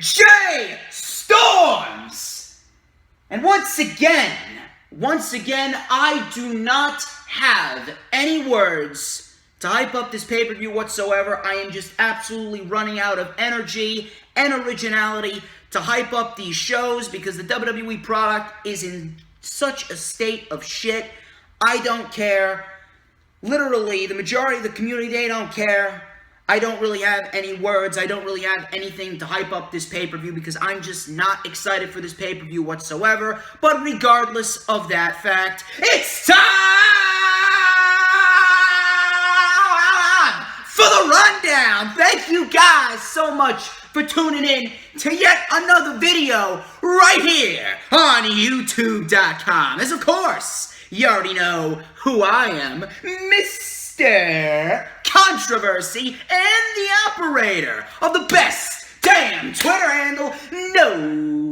J Storms! And once again, I do not have any words to hype up this pay-per-view whatsoever. I am just absolutely running out of energy and originality to hype up these shows because the WWE product is in such a state of shit. I don't care. Literally, the majority of the community, they don't care. I don't really have any words. I don't really have anything to hype up this pay-per-view because I'm just not excited for this pay-per-view whatsoever. But regardless of that fact, it's time for the rundown. Thank you guys so much for tuning in to yet another video right here on YouTube.com. As of course, you already know who I am, Mr. Controversy and the operator of the best damn Twitter handle known.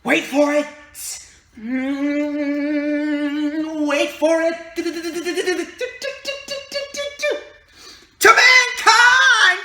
Wait for it. Wait for it. To mankind,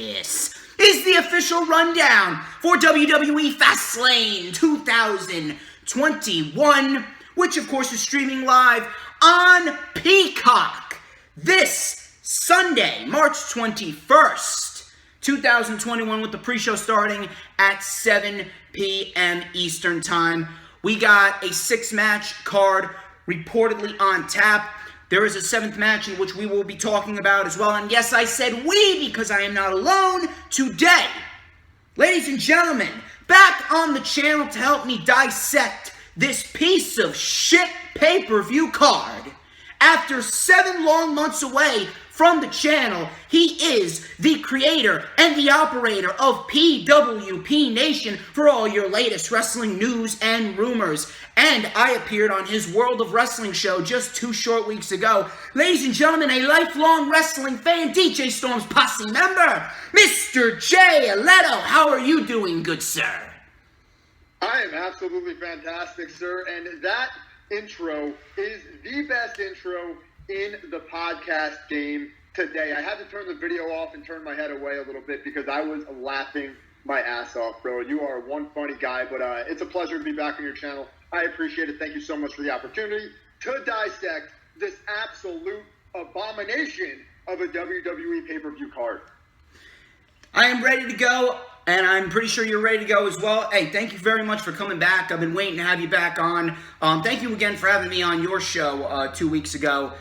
this is the official rundown for WWE Fastlane 2021, which of course is streaming live on Peacock this Sunday, March 21st, 2021, with the pre-show starting at 7 p.m. Eastern Time. We got a 6-match card reportedly on tap. There is a 7th match in which we will be talking about as well. And yes, I said we because I am not alone today. Ladies and gentlemen, back on the channel to help me dissect this piece of shit pay-per-view card. After 7 long months away from the channel, he is the creator and the operator of PWP Nation for all your latest wrestling news and rumors. And I appeared on his World of Wrestling show just 2 short weeks ago. Ladies and gentlemen, a lifelong wrestling fan, DJ Storm's posse member, Mr. J. Alletto. How are you doing, good sir? I am absolutely fantastic, sir. And that intro is the best intro in the podcast game today. I had to turn the video off and turn my head away a little bit because I was laughing my ass off, bro. You are one funny guy, but it's a pleasure to be back on your channel. I appreciate it. Thank you so much for the opportunity to dissect this absolute abomination of a WWE pay-per-view card. I am ready to go, and I'm pretty sure you're ready to go as well. Hey, thank you very much for coming back. I've been waiting to have you back on. Thank you again for having me on your show 2 weeks ago.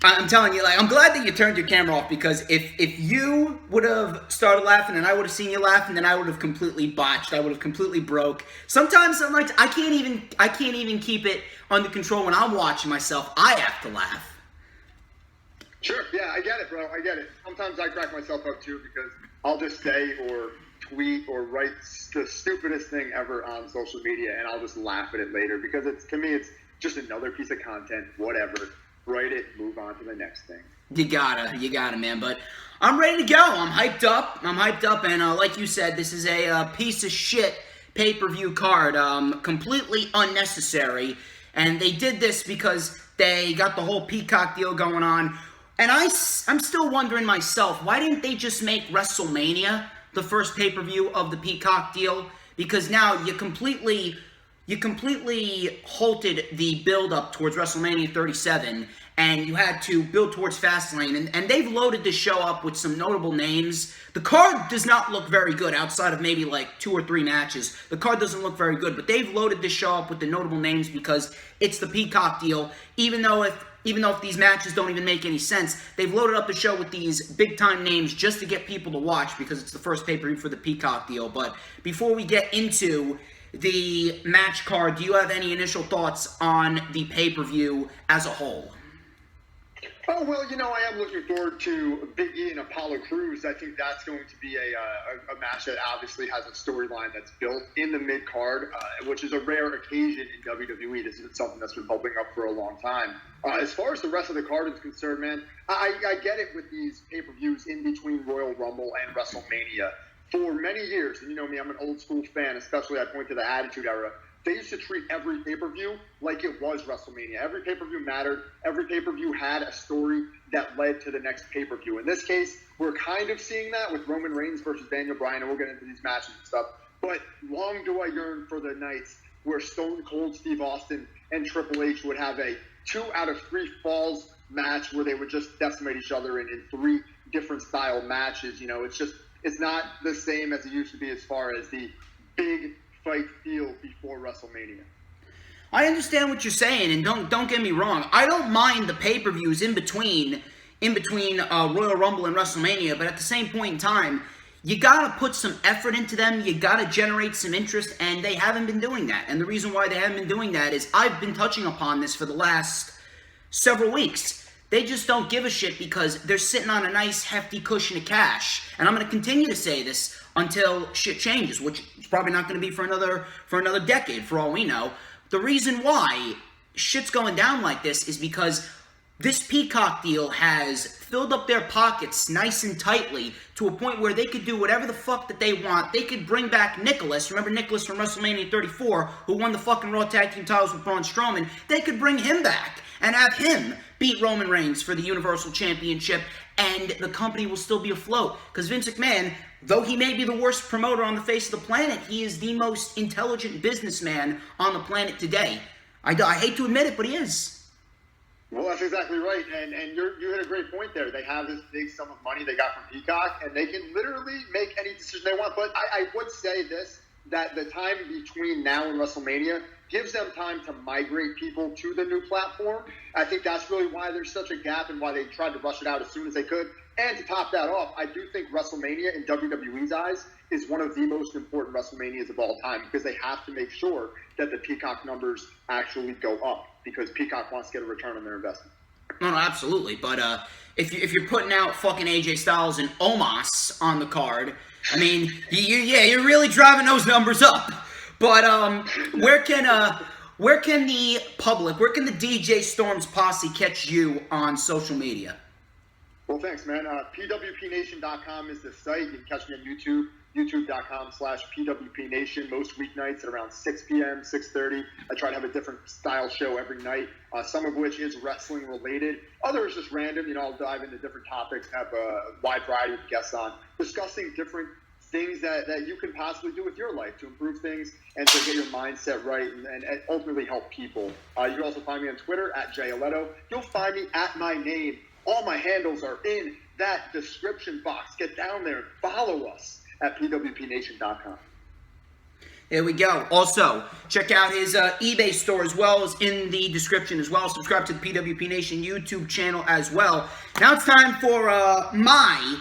I'm telling you, I'm glad that you turned your camera off because if you would have started laughing and I would have seen you laughing, then I would have completely botched. I would have completely broke. Sometimes I'm like, I can't even keep it under control when I'm watching myself. I have to laugh. Sure, yeah, I get it, bro. I get it. Sometimes I crack myself up too because I'll just say or tweet or write the stupidest thing ever on social media and I'll just laugh at it later because to me it's just another piece of content, whatever. Write it, move on to the next thing. You gotta, man. But I'm ready to go. I'm hyped up, and like you said, this is a piece of shit pay-per-view card, completely unnecessary. And they did this because they got the whole Peacock deal going on. And I'm still wondering myself, why didn't they just make WrestleMania the first pay-per-view of the Peacock deal? Because now you completely halted the build-up towards WrestleMania 37, and you had to build towards Fastlane, and they've loaded this show up with some notable names. The card does not look very good outside of maybe like 2 or 3 matches. The card doesn't look very good, but they've loaded this show up with the notable names because it's the Peacock deal. Even though if these matches don't even make any sense, they've loaded up the show with these big-time names just to get people to watch because it's the first pay-per-view for the Peacock deal. But before we get into the match card, do you have any initial thoughts on the pay-per-view as a whole? Oh, well, I am looking forward to Big E and Apollo Crews. I think that's going to be a match that obviously has a storyline that's built in the mid-card, which is a rare occasion in WWE. This is something that's been bubbling up for a long time. As far as the rest of the card is concerned, man, I get it with these pay-per-views in between Royal Rumble and WrestleMania. For many years, and you know me, I'm an old school fan, especially I point to the Attitude Era. they used to treat every pay-per-view like it was WrestleMania. Every pay-per-view mattered. Every pay-per-view had a story that led to the next pay-per-view. In this case, we're kind of seeing that with Roman Reigns versus Daniel Bryan, and we'll get into these matches and stuff. But long do I yearn for the nights where Stone Cold Steve Austin and Triple H would have a 2 out of 3 falls match where they would just decimate each other in 3 different style matches. You know, it's not the same as it used to be as far as the big fight feel before WrestleMania. I understand what you're saying, and don't get me wrong. I don't mind the pay-per-views in between Royal Rumble and WrestleMania, but at the same point in time, you gotta put some effort into them. You gotta generate some interest, and they haven't been doing that. And the reason why they haven't been doing that is I've been touching upon this for the last several weeks. They just don't give a shit because they're sitting on a nice hefty cushion of cash. And I'm going to continue to say this until shit changes, which is probably not going to be for another decade, for all we know. The reason why shit's going down like this is because this Peacock deal has filled up their pockets nice and tightly to a point where they could do whatever the fuck that they want. They could bring back Nicholas. Remember Nicholas from WrestleMania 34, who won the fucking Raw Tag Team titles with Braun Strowman? They could bring him back and have him beat Roman Reigns for the Universal Championship, and the company will still be afloat. Because Vince McMahon, though he may be the worst promoter on the face of the planet, he is the most intelligent businessman on the planet today. I hate to admit it, but he is. Well, that's exactly right, and you hit a great point there. They have this big sum of money they got from Peacock, and they can literally make any decision they want. But I would say this, that the time between now and WrestleMania gives them time to migrate people to the new platform. I think that's really why there's such a gap and why they tried to rush it out as soon as they could. And to top that off, I do think WrestleMania, in WWE's eyes, is one of the most important WrestleManias of all time because they have to make sure that the Peacock numbers actually go up because Peacock wants to get a return on their investment. No, absolutely. But if you're putting out fucking AJ Styles and Omos on the card, I mean, you're really driving those numbers up. But where can the public, where can the DJ Storms posse catch you on social media? Well, thanks, man. PWPNation.com is the site. You can catch me on YouTube, youtube.com/PWP Nation, most weeknights at around 6 p.m., 6:30. I try to have a different style show every night, some of which is wrestling related. Others just random. You know, I'll dive into different topics, have a wide variety of guests on, discussing different things that you can possibly do with your life to improve things and to get your mindset right and ultimately help people. You can also find me on Twitter at Alletto. You'll find me at my name. All my handles are in that description box. Get down there and follow us at PWPNation.com. There we go. Also, check out his eBay store as well as in the description as well. Subscribe to the PWP Nation YouTube channel as well. Now it's time for my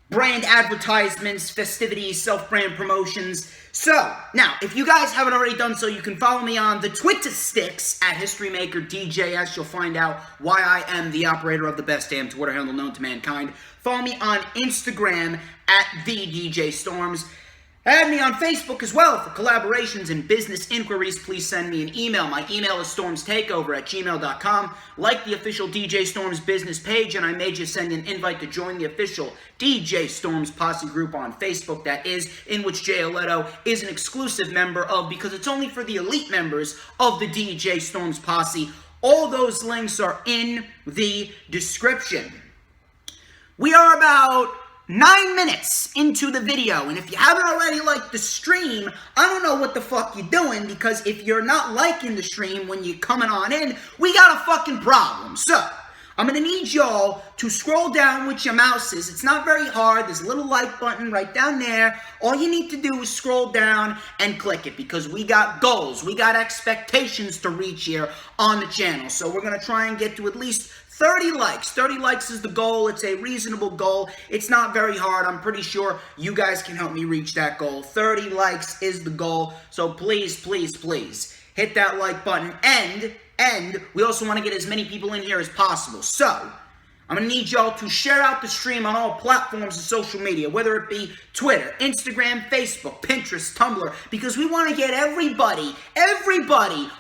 brand advertisements, festivities, self-brand promotions. So, now, if you guys haven't already done so, you can follow me on the Twitter sticks at HistoryMakerDJS. You'll find out why I am the operator of the best damn Twitter handle known to mankind. Follow me on Instagram at TheDJStorms. Add me on Facebook as well for collaborations and business inquiries. Please send me an email. My email is StormsTakeOver@gmail.com. Like the official DJ Storms business page, and I made you send an invite to join the official DJ Storms Posse group on Facebook, that is, in which Jay Alletto is an exclusive member of, because it's only for the elite members of the DJ Storms Posse. All those links are in the description. We are about 9 minutes into the video, and if you haven't already liked the stream, I don't know what the fuck you're doing, because if you're not liking the stream when you're coming on in, we got a fucking problem. So, I'm gonna need y'all to scroll down with your mouses. It's not very hard. There's a little like button right down there. All you need to do is scroll down and click it, because we got goals. We got expectations to reach here on the channel. So we're gonna try and get to at least 30 likes. 30 likes is the goal. It's a reasonable goal. It's not very hard. I'm pretty sure you guys can help me reach that goal. 30 likes is the goal. So please, please, please hit that like button. And we also want to get as many people in here as possible. So I'm going to need y'all to share out the stream on all platforms of social media, whether it be Twitter, Instagram, Facebook, Pinterest, Tumblr, because we want to get everybody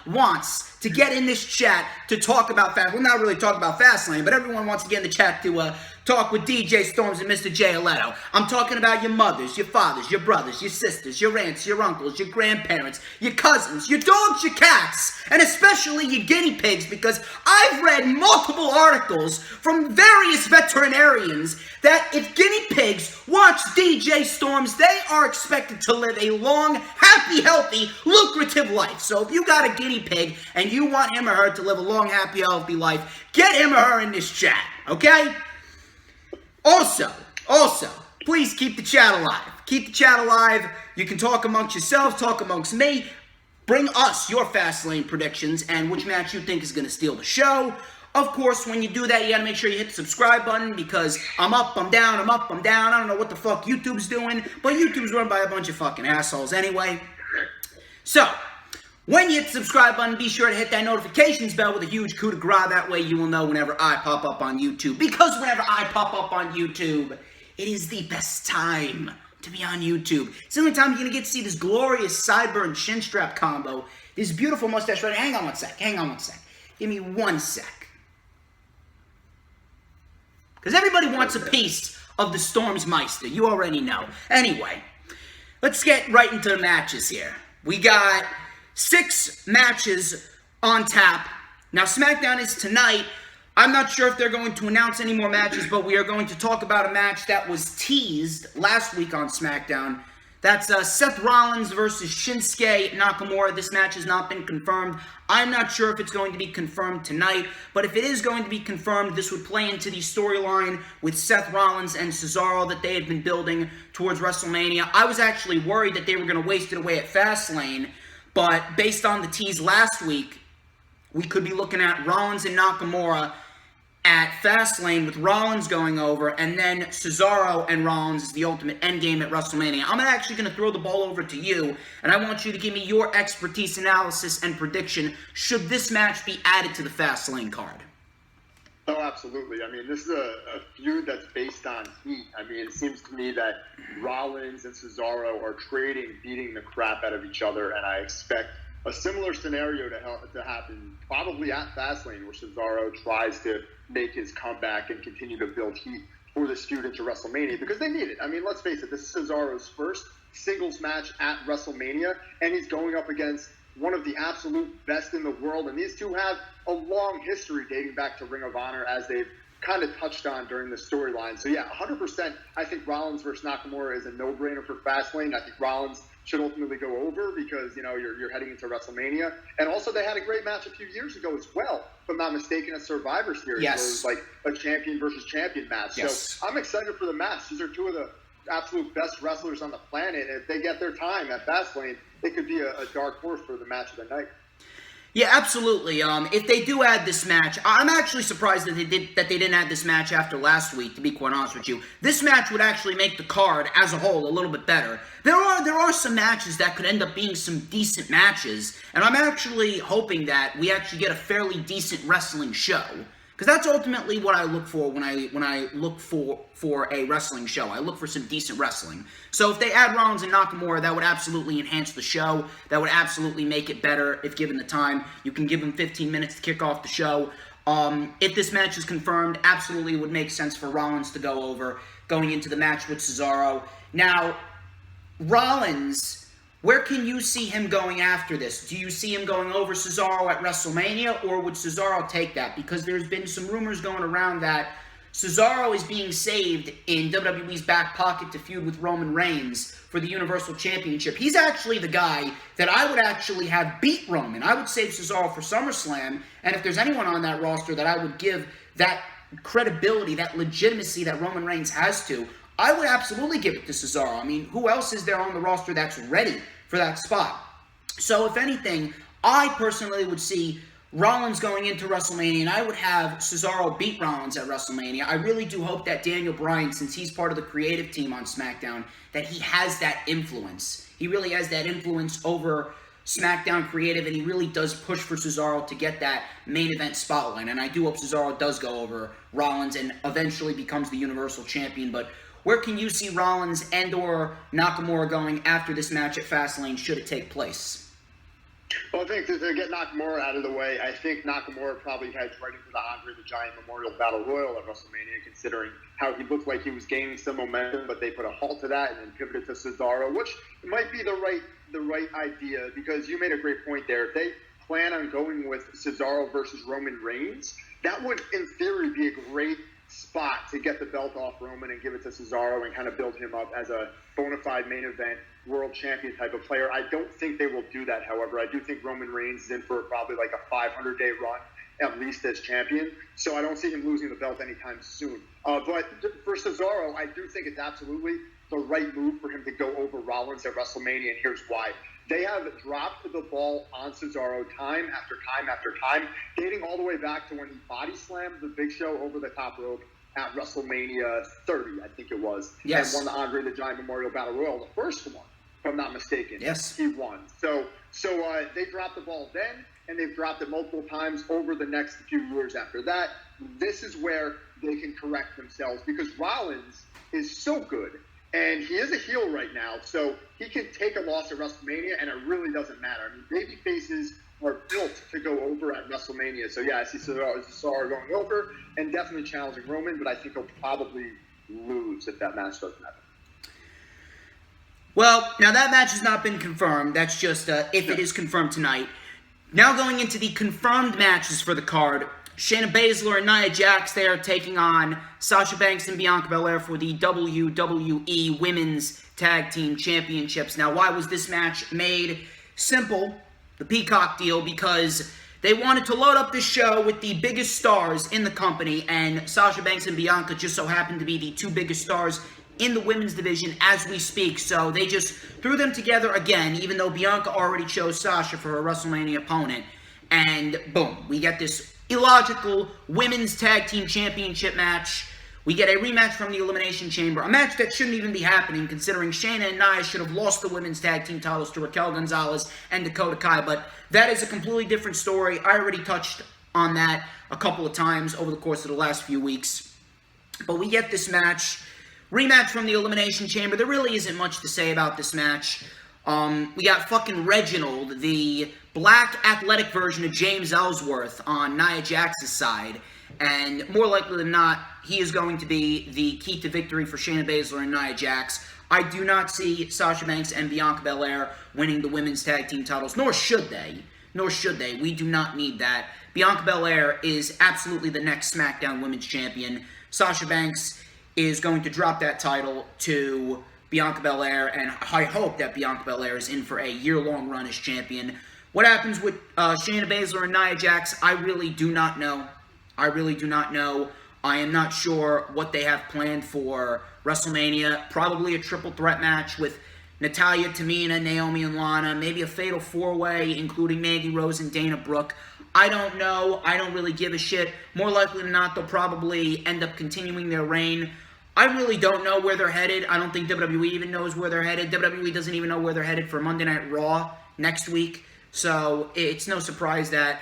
wants to get in this chat to talk about Fastlane. Well, not really talk about Fastlane, but everyone wants to get in the chat to talk with DJ Storms and Mr. J. Alletto. I'm talking about your mothers, your fathers, your brothers, your sisters, your aunts, your uncles, your grandparents, your cousins, your dogs, your cats, and especially your guinea pigs, because I've read multiple articles from various veterinarians that if guinea pigs watch DJ Storms, they are expected to live a long, happy, healthy, lucrative life. So if you got a guinea pig and you want him or her to live a long, happy, healthy life, get him or her in this chat, okay? Also, please keep the chat alive. Keep the chat alive. You can talk amongst yourselves, talk amongst me. Bring us your Fastlane predictions and which match you think is going to steal the show. Of course, when you do that, you got to make sure you hit the subscribe button because I'm up, I'm down, I'm up, I'm down. I don't know what the fuck YouTube's doing, but YouTube's run by a bunch of fucking assholes anyway. So, when you hit the subscribe button, be sure to hit that notifications bell with a huge coup de grace. That way you will know whenever I pop up on YouTube. Because whenever I pop up on YouTube, it is the best time to be on YouTube. It's the only time you're going to get to see this glorious sideburn chin strap combo. This beautiful mustache right. Hang on one sec. Give me 1 sec. Because everybody wants a piece of the Storms Meister. You already know. Anyway, let's get right into the matches here. We got 6 matches on tap. Now, SmackDown is tonight. I'm not sure if they're going to announce any more matches, but we are going to talk about a match that was teased last week on SmackDown. That's Seth Rollins versus Shinsuke Nakamura. This match has not been confirmed. I'm not sure if it's going to be confirmed tonight, but if it is going to be confirmed, this would play into the storyline with Seth Rollins and Cesaro that they had been building towards WrestleMania. I was actually worried that they were going to waste it away at Fastlane, but based on the tease last week, we could be looking at Rollins and Nakamura at Fastlane with Rollins going over, and then Cesaro and Rollins is the ultimate endgame at WrestleMania. I'm actually going to throw the ball over to you, and I want you to give me your expertise, analysis, and prediction. Should this match be added to the Fastlane card? Oh, absolutely. I mean, this is a feud that's based on heat. I mean, it seems to me that Rollins and Cesaro are trading, beating the crap out of each other, and I expect a similar scenario to happen probably at Fastlane, where Cesaro tries to make his comeback and continue to build heat for this feud into WrestleMania, because they need it. I mean, let's face it, this is Cesaro's first singles match at WrestleMania, and he's going up against one of the absolute best in the world, and these two have a long history dating back to Ring of Honor, as they've kind of touched on during the storyline. So yeah, 100%, I think Rollins versus Nakamura is a no-brainer for Fastlane. I think Rollins should ultimately go over because, you know, you're heading into WrestleMania. And also they had a great match a few years ago as well, if I'm not mistaken, at Survivor Series. Yes. Where it was like a champion versus champion match. Yes. So I'm excited for the match. These are two of the absolute best wrestlers on the planet. And if they get their time at Fastlane, it could be a dark horse for the match of the night. Yeah, absolutely. If they do add this match, I'm actually surprised that they didn't add this match after last week, to be quite honest with you. This match would actually make the card as a whole a little bit better. There are some matches that could end up being some decent matches, and I'm actually hoping that we actually get a fairly decent wrestling show. Because that's ultimately what I look for when I look for a wrestling show. I look for some decent wrestling. So if they add Rollins and Nakamura, that would absolutely enhance the show. That would absolutely make it better if given the time. You can give them 15 minutes to kick off the show. If this match is confirmed, absolutely would make sense for Rollins to go over going into the match with Cesaro. Now, Rollins, where can you see him going after this? Do you see him going over Cesaro at WrestleMania, or would Cesaro take that? Because there's been some rumors going around that Cesaro is being saved in WWE's back pocket to feud with Roman Reigns for the Universal Championship. He's actually the guy that I would actually have beat Roman. I would save Cesaro for SummerSlam, and if there's anyone on that roster that I would give that credibility, that legitimacy that Roman Reigns has to, I would absolutely give it to Cesaro. I mean, who else is there on the roster that's ready for that spot? So, if anything, I personally would see Rollins going into WrestleMania, and I would have Cesaro beat Rollins at WrestleMania. I really do hope that Daniel Bryan, since he's part of the creative team on SmackDown, that he has that influence. He really has that influence over SmackDown creative, and he really does push for Cesaro to get that main event spotlight. And I do hope Cesaro does go over Rollins and eventually becomes the Universal Champion. But where can you see Rollins and or Nakamura going after this match at Fastlane, should it take place? Well, I think to get Nakamura out of the way, I think Nakamura probably heads right into the Andre the Giant Memorial Battle Royal at WrestleMania, considering how he looked like he was gaining some momentum, but they put a halt to that and then pivoted to Cesaro, which might be the right idea, because you made a great point there. If they plan on going with Cesaro versus Roman Reigns, that would, in theory, be a great spot to get the belt off Roman and give it to Cesaro and kind of build him up as a bona fide main event world champion type of player. I don't think they will do that, however. I do think Roman Reigns is in for probably like a 500-day run, at least as champion. So I don't see him losing the belt anytime soon. But for Cesaro, I do think it's absolutely the right move for him to go over Rollins at WrestleMania, and here's why. They have dropped the ball on Cesaro time after time after time, dating all the way back to when he body slammed the Big Show over the top rope at WrestleMania 30, I think it was. Yes. And won the Andre the Giant Memorial Battle Royal, the first one, if I'm not mistaken. Yes. He won. So they dropped the ball then, and they've dropped it multiple times over the next few years after that. This is where they can correct themselves, because Rollins is so good. And he is a heel right now, so he can take a loss at WrestleMania, and it really doesn't matter. I mean, baby faces are built to go over at WrestleMania. So, yeah, I see Cesaro going over and definitely challenging Roman, but I think he'll probably lose if that match doesn't happen. Well, now that match has not been confirmed. That's just if it is confirmed tonight. Now going into the confirmed matches for the card, Shayna Baszler and Nia Jax, they are taking on Sasha Banks and Bianca Belair for the WWE Women's Tag Team Championships. Now, why was this match made? Simple, the Peacock deal, because they wanted to load up this show with the biggest stars in the company, and Sasha Banks and Bianca just so happen to be the two biggest stars in the women's division as we speak. So they just threw them together again, even though Bianca already chose Sasha for her WrestleMania opponent. And boom, we get this illogical Women's Tag Team Championship match. We get a rematch from the Elimination Chamber, a match that shouldn't even be happening, considering Shayna and Nia should have lost the Women's Tag Team titles to Raquel Gonzalez and Dakota Kai, but that is a completely different story. I already touched on that a couple of times over the course of the last few weeks. But we get this match, rematch from the Elimination Chamber. There really isn't much to say about this match. We got fucking Reginald, the black athletic version of James Ellsworth, on Nia Jax's side. And more likely than not, he is going to be the key to victory for Shayna Baszler and Nia Jax. I do not see Sasha Banks and Bianca Belair winning the women's tag team titles, nor should they. Nor should they. We do not need that. Bianca Belair is absolutely the next SmackDown Women's Champion. Sasha Banks is going to drop that title to Bianca Belair, and I hope that Bianca Belair is in for a year-long run as champion. What happens with Shayna Baszler and Nia Jax, I really do not know. I really do not know. I am not sure what they have planned for WrestleMania. Probably a triple threat match with Natalya, Tamina, Naomi, and Lana. Maybe a fatal four-way, including Mandy Rose and Dana Brooke. I don't know. I don't really give a shit. More likely than not, they'll probably end up continuing their reign. I really don't know where they're headed. I don't think WWE even knows where they're headed. WWE doesn't even know where they're headed for Monday Night Raw next week. So it's no surprise that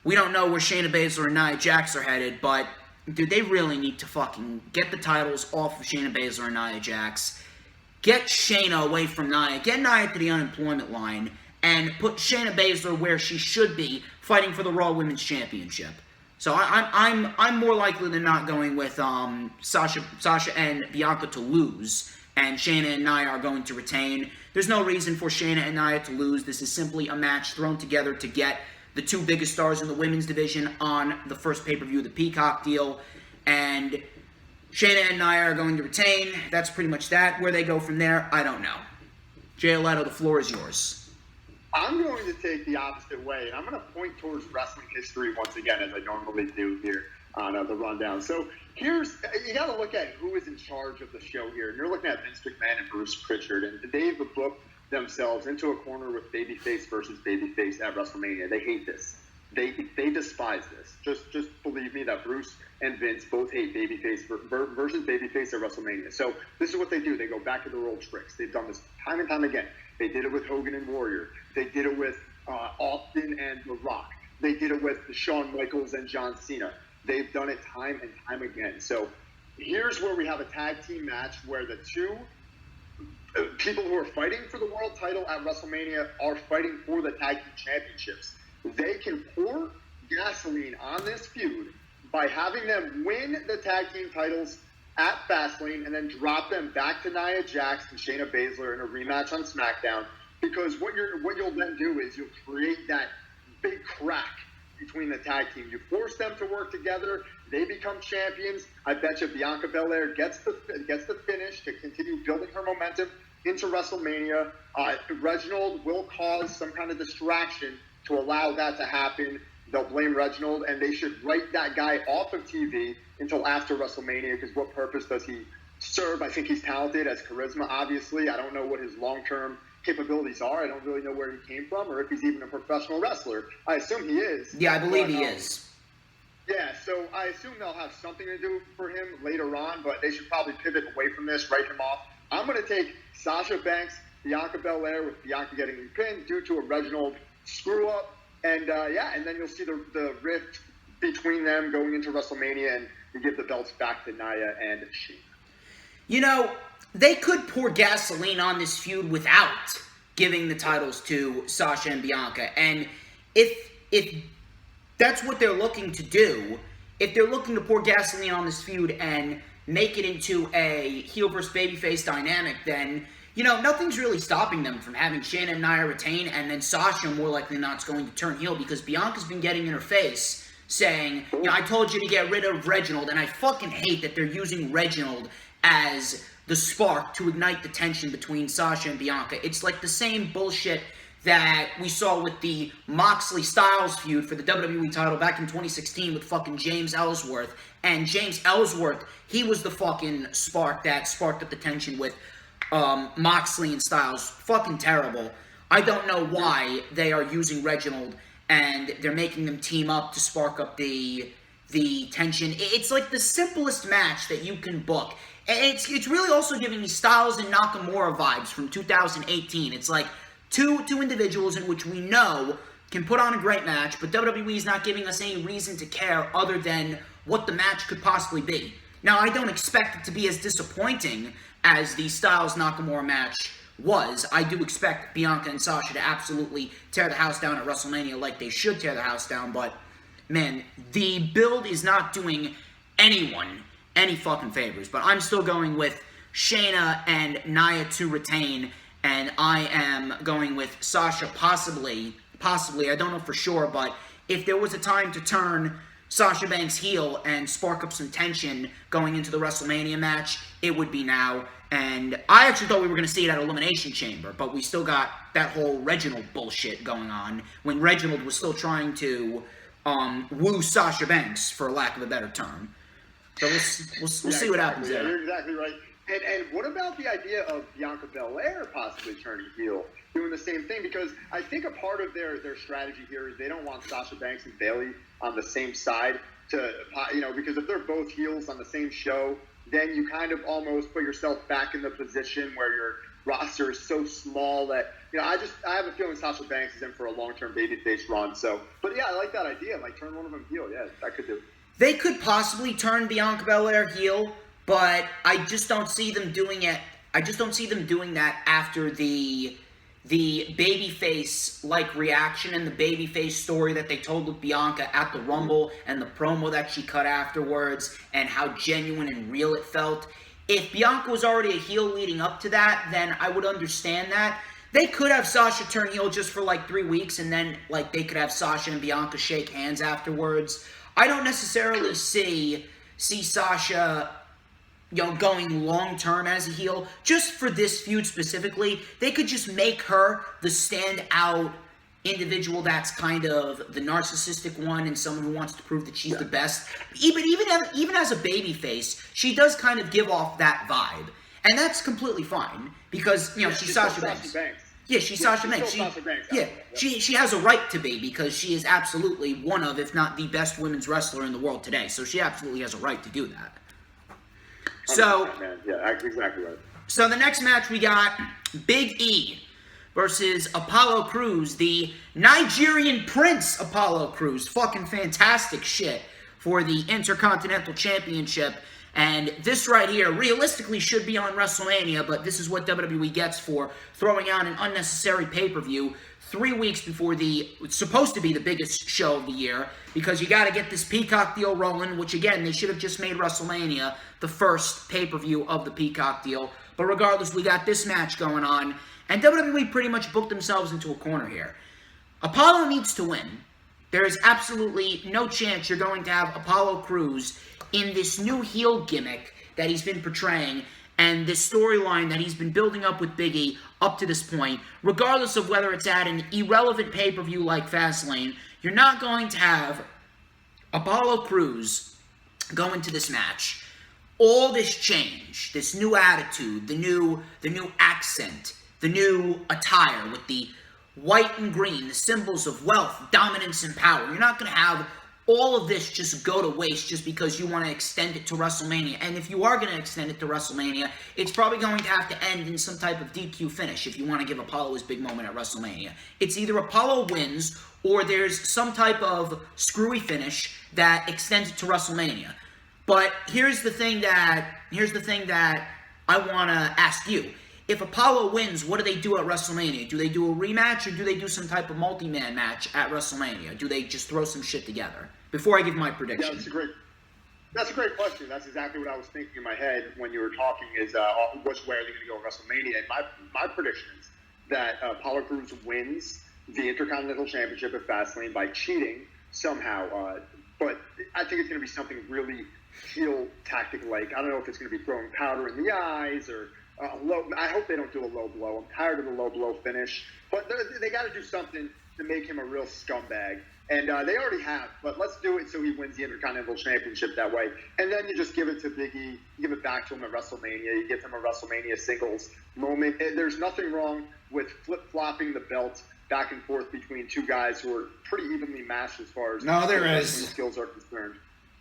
we don't know where Shayna Baszler and Nia Jax are headed. But, dude, they really need to fucking get the titles off of Shayna Baszler and Nia Jax. Get Shayna away from Nia. Get Nia to the unemployment line. And put Shayna Baszler where she should be, fighting for the Raw Women's Championship. So I'm more likely than not going with Sasha and Bianca to lose, and Shayna and Nia are going to retain. There's no reason for Shayna and Nia to lose. This is simply a match thrown together to get the two biggest stars in the women's division on the first pay-per-view, the Peacock deal, and Shayna and Nia are going to retain. That's pretty much that. Where they go from there, I don't know. Jay Alletto, the floor is yours. I'm going to take the opposite way, and I'm going to point towards wrestling history once again, as I normally do here on the rundown. So you got to look at who is in charge of the show here. And you're looking at Vince McMahon and Bruce Pritchard, and they've booked themselves into a corner with babyface versus babyface at WrestleMania. They hate this. They despise this. Just believe me that Bruce and Vince both hate babyface versus babyface at WrestleMania. So this is what they do. They go back to their old tricks. They've done this time and time again. They did it with Hogan and Warrior. They did it with Austin and The Rock. They did it with Shawn Michaels and John Cena. They've done it time and time again. So here's where we have a tag team match where the two people who are fighting for the world title at WrestleMania are fighting for the tag team championships. They can pour gasoline on this feud by having them win the tag team titles at Fastlane and then drop them back to Nia Jax and Shayna Baszler in a rematch on SmackDown. Because what you'll then do is you'll create that big crack between the tag team. You force them to work together. They become champions. I bet you Bianca Belair gets the finish to continue building her momentum into WrestleMania. Reginald will cause some kind of distraction to allow that to happen. They'll blame Reginald, and they should write that guy off of TV until after WrestleMania, because what purpose does he serve? I think he's talented as charisma, obviously. I don't know what his long-term capabilities are. I don't really know where he came from or if he's even a professional wrestler. I assume he is. Yeah, I believe he is. Yeah, so I assume they'll have something to do for him later on, but they should probably pivot away from this, write him off. I'm going to take Sasha Banks, Bianca Belair, with Bianca getting pinned due to a Reginald screw-up. And, and then you'll see the rift between them going into WrestleMania, and you give the belts back to Nia and Shayna. You know, they could pour gasoline on this feud without giving the titles to Sasha and Bianca. And if that's what they're looking to do, if they're looking to pour gasoline on this feud and make it into a heel versus babyface dynamic, then, you know, nothing's really stopping them from having Shayna and Nia retain, and then Sasha more likely not is going to turn heel, because Bianca's been getting in her face saying, you know, I told you to get rid of Reginald, and I fucking hate that they're using Reginald as the spark to ignite the tension between Sasha and Bianca. It's like the same bullshit that we saw with the Moxley-Styles feud for the WWE title back in 2016 with fucking James Ellsworth. And James Ellsworth, he was the fucking spark that sparked up the tension with Moxley and Styles. Fucking terrible. I don't know why they are using Reginald and they're making them team up to spark up the tension. It's like the simplest match that you can book. And it's really also giving me Styles and Nakamura vibes from 2018. It's like two individuals in which we know can put on a great match, but WWE is not giving us any reason to care other than what the match could possibly be. Now, I don't expect it to be as disappointing as the Styles-Nakamura match was. I do expect Bianca and Sasha to absolutely tear the house down at WrestleMania like they should tear the house down, but, man, the build is not doing anyone any fucking favors. But I'm still going with Shayna and Nia to retain, and I am going with Sasha possibly, I don't know for sure, but if there was a time to turn Sasha Banks heel and spark up some tension going into the WrestleMania match, it would be now. And I actually thought we were going to see it at Elimination Chamber, but we still got that whole Reginald bullshit going on when Reginald was still trying to woo Sasha Banks, for lack of a better term. So we'll see what happens there. Yeah, you're exactly right. And what about the idea of Bianca Belair possibly turning heel, doing the same thing? Because I think a part of their strategy here is they don't want Sasha Banks and Bayley on the same side to, because if they're both heels on the same show, then you kind of almost put yourself back in the position where your roster is so small that, I have a feeling Sasha Banks is in for a long-term babyface run. So, but yeah, I like that idea. Like, turn one of them heel. Yeah, that could do. They could possibly turn Bianca Belair heel, but I just don't see them doing it. I just don't see them doing that after the babyface-like reaction and the babyface story that they told with Bianca at the Rumble and the promo that she cut afterwards and how genuine and real it felt. If Bianca was already a heel leading up to that, then I would understand that. They could have Sasha turn heel just for like 3 weeks, and then like they could have Sasha and Bianca shake hands afterwards. I don't necessarily see Sasha, going long-term as a heel. Just for this feud specifically, they could just make her the standout individual that's kind of the narcissistic one and someone who wants to prove that she's the best. Even as a babyface, she does kind of give off that vibe. And that's completely fine, because, she's Sasha Banks. Yeah, she's Sasha Banks. She has a right to be, because she is absolutely one of, if not the best women's wrestler in the world today. So she absolutely has a right to do that. So, yeah, exactly right. So the next match we got Big E versus Apollo Crews, the Nigerian Prince Apollo Crews. Fucking fantastic shit for the Intercontinental Championship. And this right here realistically should be on WrestleMania, but this is what WWE gets for throwing out an unnecessary pay-per-view 3 weeks before it's supposed to be the biggest show of the year, because you got to get this Peacock deal rolling, which again, they should have just made WrestleMania the first pay-per-view of the Peacock deal. But regardless, we got this match going on, and WWE pretty much booked themselves into a corner here. Apollo needs to win. There is absolutely no chance you're going to have Apollo Crews in this new heel gimmick that he's been portraying and this storyline that he's been building up with Big E up to this point, regardless of whether it's at an irrelevant pay-per-view like Fastlane. You're not going to have Apollo Crews go into this match. All this change, this new attitude, the new accent, the new attire with the white and green, the symbols of wealth, dominance, and power. You're not going to have all of this just go to waste just because you want to extend it to WrestleMania. And if you are going to extend it to WrestleMania, it's probably going to have to end in some type of DQ finish if you want to give Apollo his big moment at WrestleMania. It's either Apollo wins or there's some type of screwy finish that extends it to WrestleMania. But here's the thing that I want to ask you. If Apollo wins, what do they do at WrestleMania? Do they do a rematch, or do they do some type of multi-man match at WrestleMania? Do they just throw some shit together? Before I give my prediction. Yeah, that's a great question. That's exactly what I was thinking in my head when you were talking, is which way are they going to go at WrestleMania? And my prediction is that Apollo Crews wins the Intercontinental Championship at Fastlane by cheating somehow. But I think it's going to be something really heel tactic-like. I don't know if it's going to be throwing powder in the eyes or I hope they don't do a low blow. I'm tired of the low blow finish. But they got to do something to make him a real scumbag. And they already have. But let's do it so he wins the Intercontinental Championship that way. And then you just give it to Big E. Give it back to him at WrestleMania. You give him a WrestleMania singles moment. And there's nothing wrong with flip-flopping the belt back and forth between two guys who are pretty evenly matched as far as skills are concerned.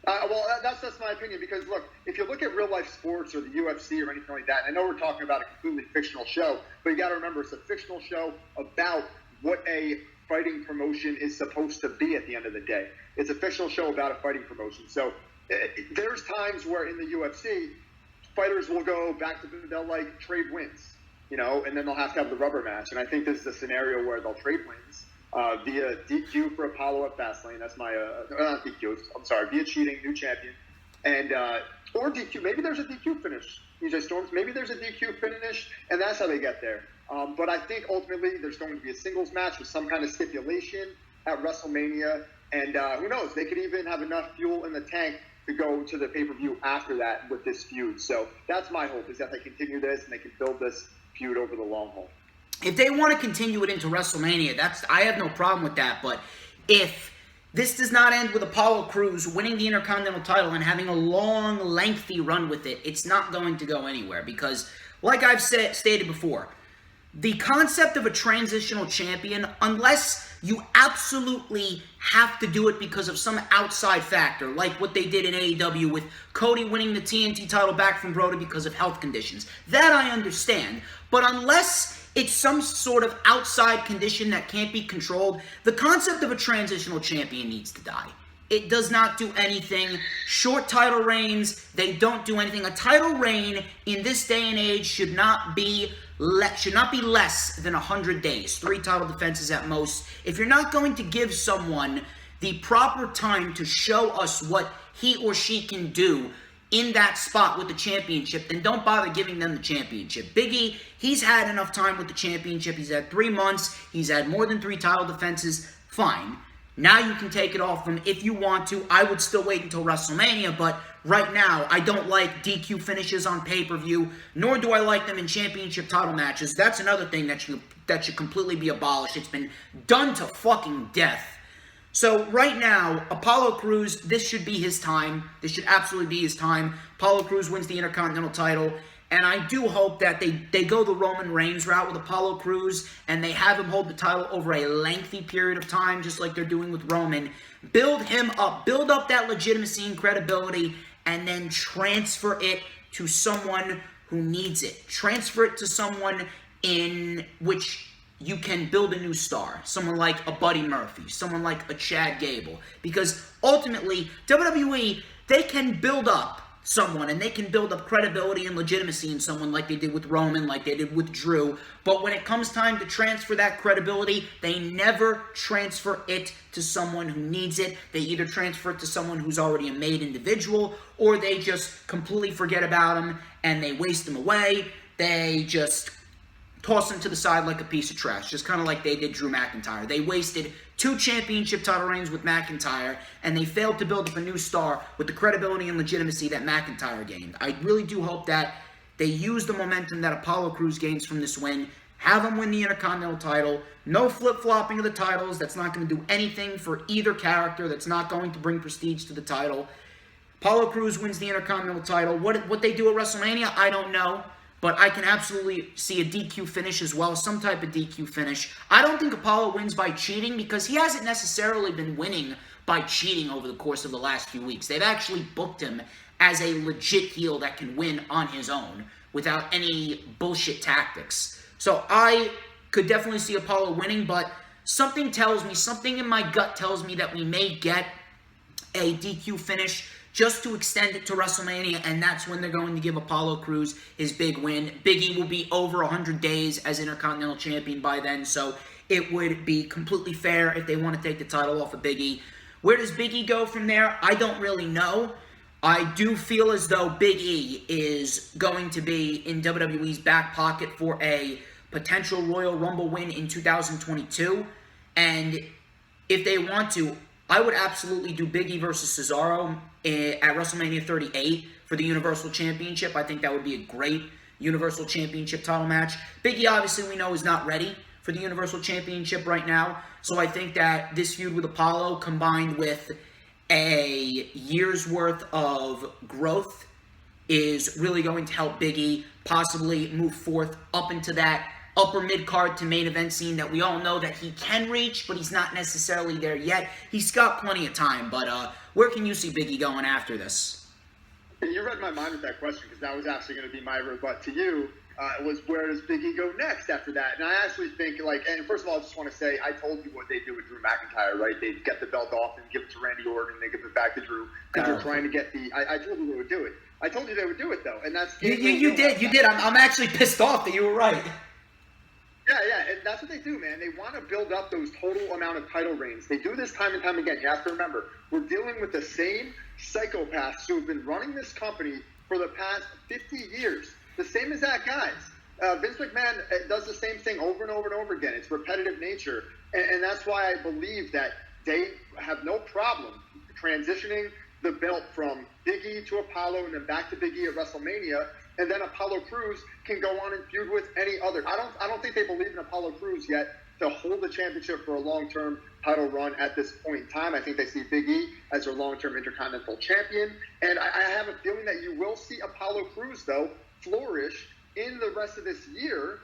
Well, that's my opinion, because, look, if you look at real-life sports or the UFC or anything like that, and I know we're talking about a completely fictional show, but you got to remember it's a fictional show about what a fighting promotion is supposed to be at the end of the day. It's a fictional show about a fighting promotion. So there's times where in the UFC, fighters will go back to, they'll, trade wins, and then they'll have to have the rubber match. And I think this is a scenario where they'll trade wins. Via DQ for Apollo at Fastlane. That's my, not DQ, I'm sorry, via cheating, new champion. And, or DQ, maybe there's a DQ finish, EJ Storms, maybe there's a DQ finish, and that's how they get there. But I think ultimately there's going to be a singles match with some kind of stipulation at WrestleMania, and who knows, they could even have enough fuel in the tank to go to the pay-per-view after that with this feud. So that's my hope, is that they continue this and they can build this feud over the long haul. If they want to continue it into WrestleMania, I have no problem with that. But if this does not end with Apollo Crews winning the Intercontinental title and having a long, lengthy run with it, it's not going to go anywhere. Because, like I've stated before, the concept of a transitional champion, unless you absolutely have to do it because of some outside factor, like what they did in AEW with Cody winning the TNT title back from Brody because of health conditions, that I understand. But unless it's some sort of outside condition that can't be controlled, the concept of a transitional champion needs to die. It does not do anything. Short title reigns, they don't do anything. A title reign in this day and age should not be less than 100 days. 3 title defenses at most. If you're not going to give someone the proper time to show us what he or she can do in that spot with the championship, then don't bother giving them the championship. Big E, he's had enough time with the championship. He's had 3 months. He's had more than 3 title defenses. Fine. Now you can take it off him if you want to. I would still wait until WrestleMania, but right now, I don't like DQ finishes on pay-per-view, nor do I like them in championship title matches. That's another thing that should completely be abolished. It's been done to fucking death. So right now, Apollo Crews, this should be his time. This should absolutely be his time. Apollo Crews wins the Intercontinental title. And I do hope that they go the Roman Reigns route with Apollo Crews, and they have him hold the title over a lengthy period of time, just like they're doing with Roman. Build him up. Build up that legitimacy and credibility, and then transfer it to someone who needs it. Transfer it to someone in which you can build a new star. Someone like a Buddy Murphy. Someone like a Chad Gable. Because ultimately, WWE, they can build up someone, and they can build up credibility and legitimacy in someone like they did with Roman, like they did with Drew. But when it comes time to transfer that credibility, they never transfer it to someone who needs it. They either transfer it to someone who's already a made individual, or they just completely forget about him and they waste him away. They just toss him to the side like a piece of trash, just kind of like they did Drew McIntyre. They wasted 2 championship title reigns with McIntyre, and they failed to build up a new star with the credibility and legitimacy that McIntyre gained. I really do hope that they use the momentum that Apollo Crews gains from this win, have him win the Intercontinental title, no flip-flopping of the titles, that's not going to do anything for either character, that's not going to bring prestige to the title. Apollo Crews wins the Intercontinental title. What they do at WrestleMania, I don't know. But I can absolutely see a DQ finish as well, some type of DQ finish. I don't think Apollo wins by cheating because he hasn't necessarily been winning by cheating over the course of the last few weeks. They've actually booked him as a legit heel that can win on his own without any bullshit tactics. So I could definitely see Apollo winning, but something tells me, something in my gut tells me that we may get a DQ finish just to extend it to WrestleMania, and that's when they're going to give Apollo Crews his big win. Big E will be over 100 days as Intercontinental Champion by then, so it would be completely fair if they want to take the title off of Big E. Where does Big E go from there? I don't really know. I do feel as though Big E is going to be in WWE's back pocket for a potential Royal Rumble win in 2022, and if they want to, I would absolutely do Big E versus Cesaro at WrestleMania 38 for the Universal Championship. I think that would be a great Universal Championship title match. Big E, obviously, we know is not ready for the Universal Championship right now. So I think that this feud with Apollo combined with a year's worth of growth is really going to help Big E possibly move forth up into that upper mid-card to main event scene that we all know that he can reach, but he's not necessarily there yet. He's got plenty of time, but where can you see Big E going after this? You read my mind with that question, because that was actually going to be my rebut to you, was where does Big E go next after that? And I actually think, and first of all, I just want to say, I told you what they do with Drew McIntyre, right? They get the belt off and give it to Randy Orton, and they give it back to Drew, because they're trying to get I told you they would do it. I told you they would do it, though, and that's... You did. I'm actually pissed off that you were right. Yeah, and that's what they do, man. They want to build up those total amount of title reigns. They do this time and time again. You have to remember, we're dealing with the same psychopaths who have been running this company for the past 50 years. The same exact guys. Vince McMahon does the same thing over and over and over again. It's repetitive nature. And that's why I believe that they have no problem transitioning the belt from Big E to Apollo and then back to Big E at WrestleMania. And then Apollo Crews can go on and feud with any other. I don't think they believe in Apollo Crews yet to hold the championship for a long-term title run at this point in time. I think they see Big E as their long-term Intercontinental Champion. And I have a feeling that you will see Apollo Crews, though, flourish in the rest of this year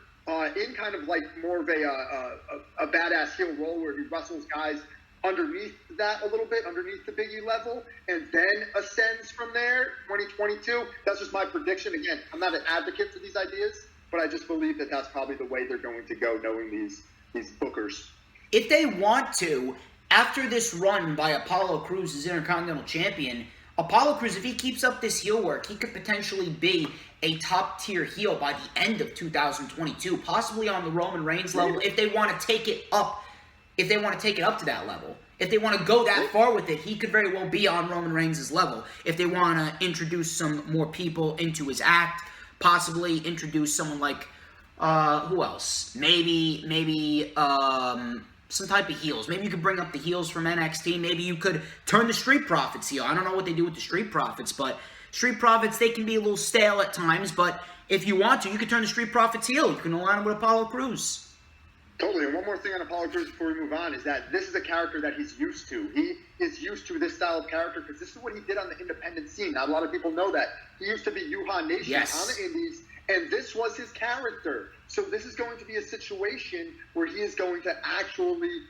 in kind of like more of a badass heel role where he wrestles guys underneath that a little bit, underneath the Big E level, and then ascends from there, 2022. That's just my prediction. Again, I'm not an advocate for these ideas, but I just believe that that's probably the way they're going to go, knowing these bookers. If they want to, after this run by Apollo Crews as Intercontinental Champion, Apollo Crews, if he keeps up this heel work, he could potentially be a top-tier heel by the end of 2022, possibly on the Roman Reigns level, if they want to take it up. If they want to take it up to that level. If they want to go that far with it, he could very well be on Roman Reigns' level. If they want to introduce some more people into his act, possibly introduce someone like, who else? Maybe some type of heels. Maybe you could bring up the heels from NXT. Maybe you could turn the Street Profits heel. I don't know what they do with the Street Profits, but Street Profits, they can be a little stale at times, but if you want to, you could turn the Street Profits heel. You can align them with Apollo Crews. Totally. And one more thing on Apollo Crews before we move on is that this is a character that he's used to. He is used to this style of character because this is what he did on the independent scene. Not a lot of people know that. He used to be Yuhan Nation on the Indies, and this was his character. So this is going to be a situation where he is going to actually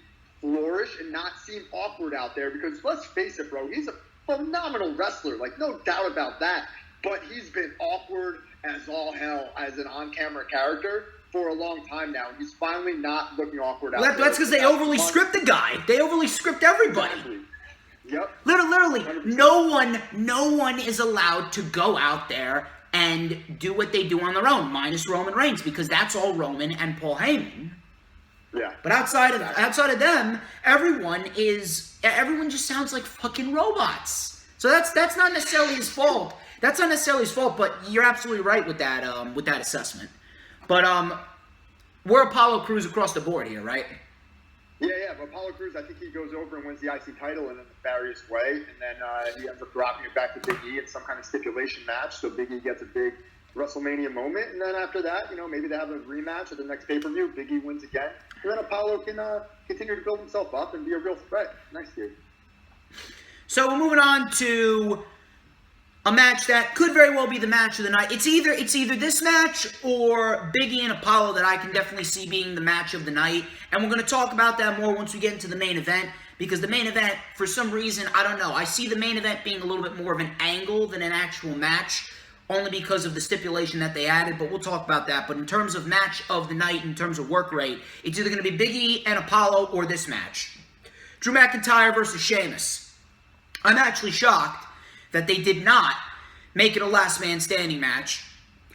flourish and not seem awkward out there because let's face it, bro, he's a phenomenal wrestler. Like, no doubt about that. But he's been awkward as all hell as an on-camera character for a long time now. He's finally not looking awkward out there. That's because they overly script the guy. They overly script everybody. Yep. Literally, 100%. no one is allowed to go out there and do what they do on their own, minus Roman Reigns, because that's all Roman and Paul Heyman. Yeah. But outside of them, everyone just sounds like fucking robots. So that's not necessarily his fault. That's not necessarily his fault, but you're absolutely right with that assessment. But we're Apollo Crews across the board here, right? Yeah, but Apollo Crews, I think he goes over and wins the IC title in a nefarious way, and then he ends up dropping it back to Big E in some kind of stipulation match, so Big E gets a big WrestleMania moment, and then after that, maybe they have a rematch at the next pay-per-view, Big E wins again, and then Apollo can continue to build himself up and be a real threat next year. So we're moving on to a match that could very well be the match of the night. It's either this match or Big E and Apollo that I can definitely see being the match of the night. And we're going to talk about that more once we get into the main event. Because the main event, for some reason, I don't know. I see the main event being a little bit more of an angle than an actual match. Only because of the stipulation that they added. But we'll talk about that. But in terms of match of the night, in terms of work rate, it's either going to be Big E and Apollo or this match. Drew McIntyre versus Sheamus. I'm actually shocked that they did not make it a last man standing match.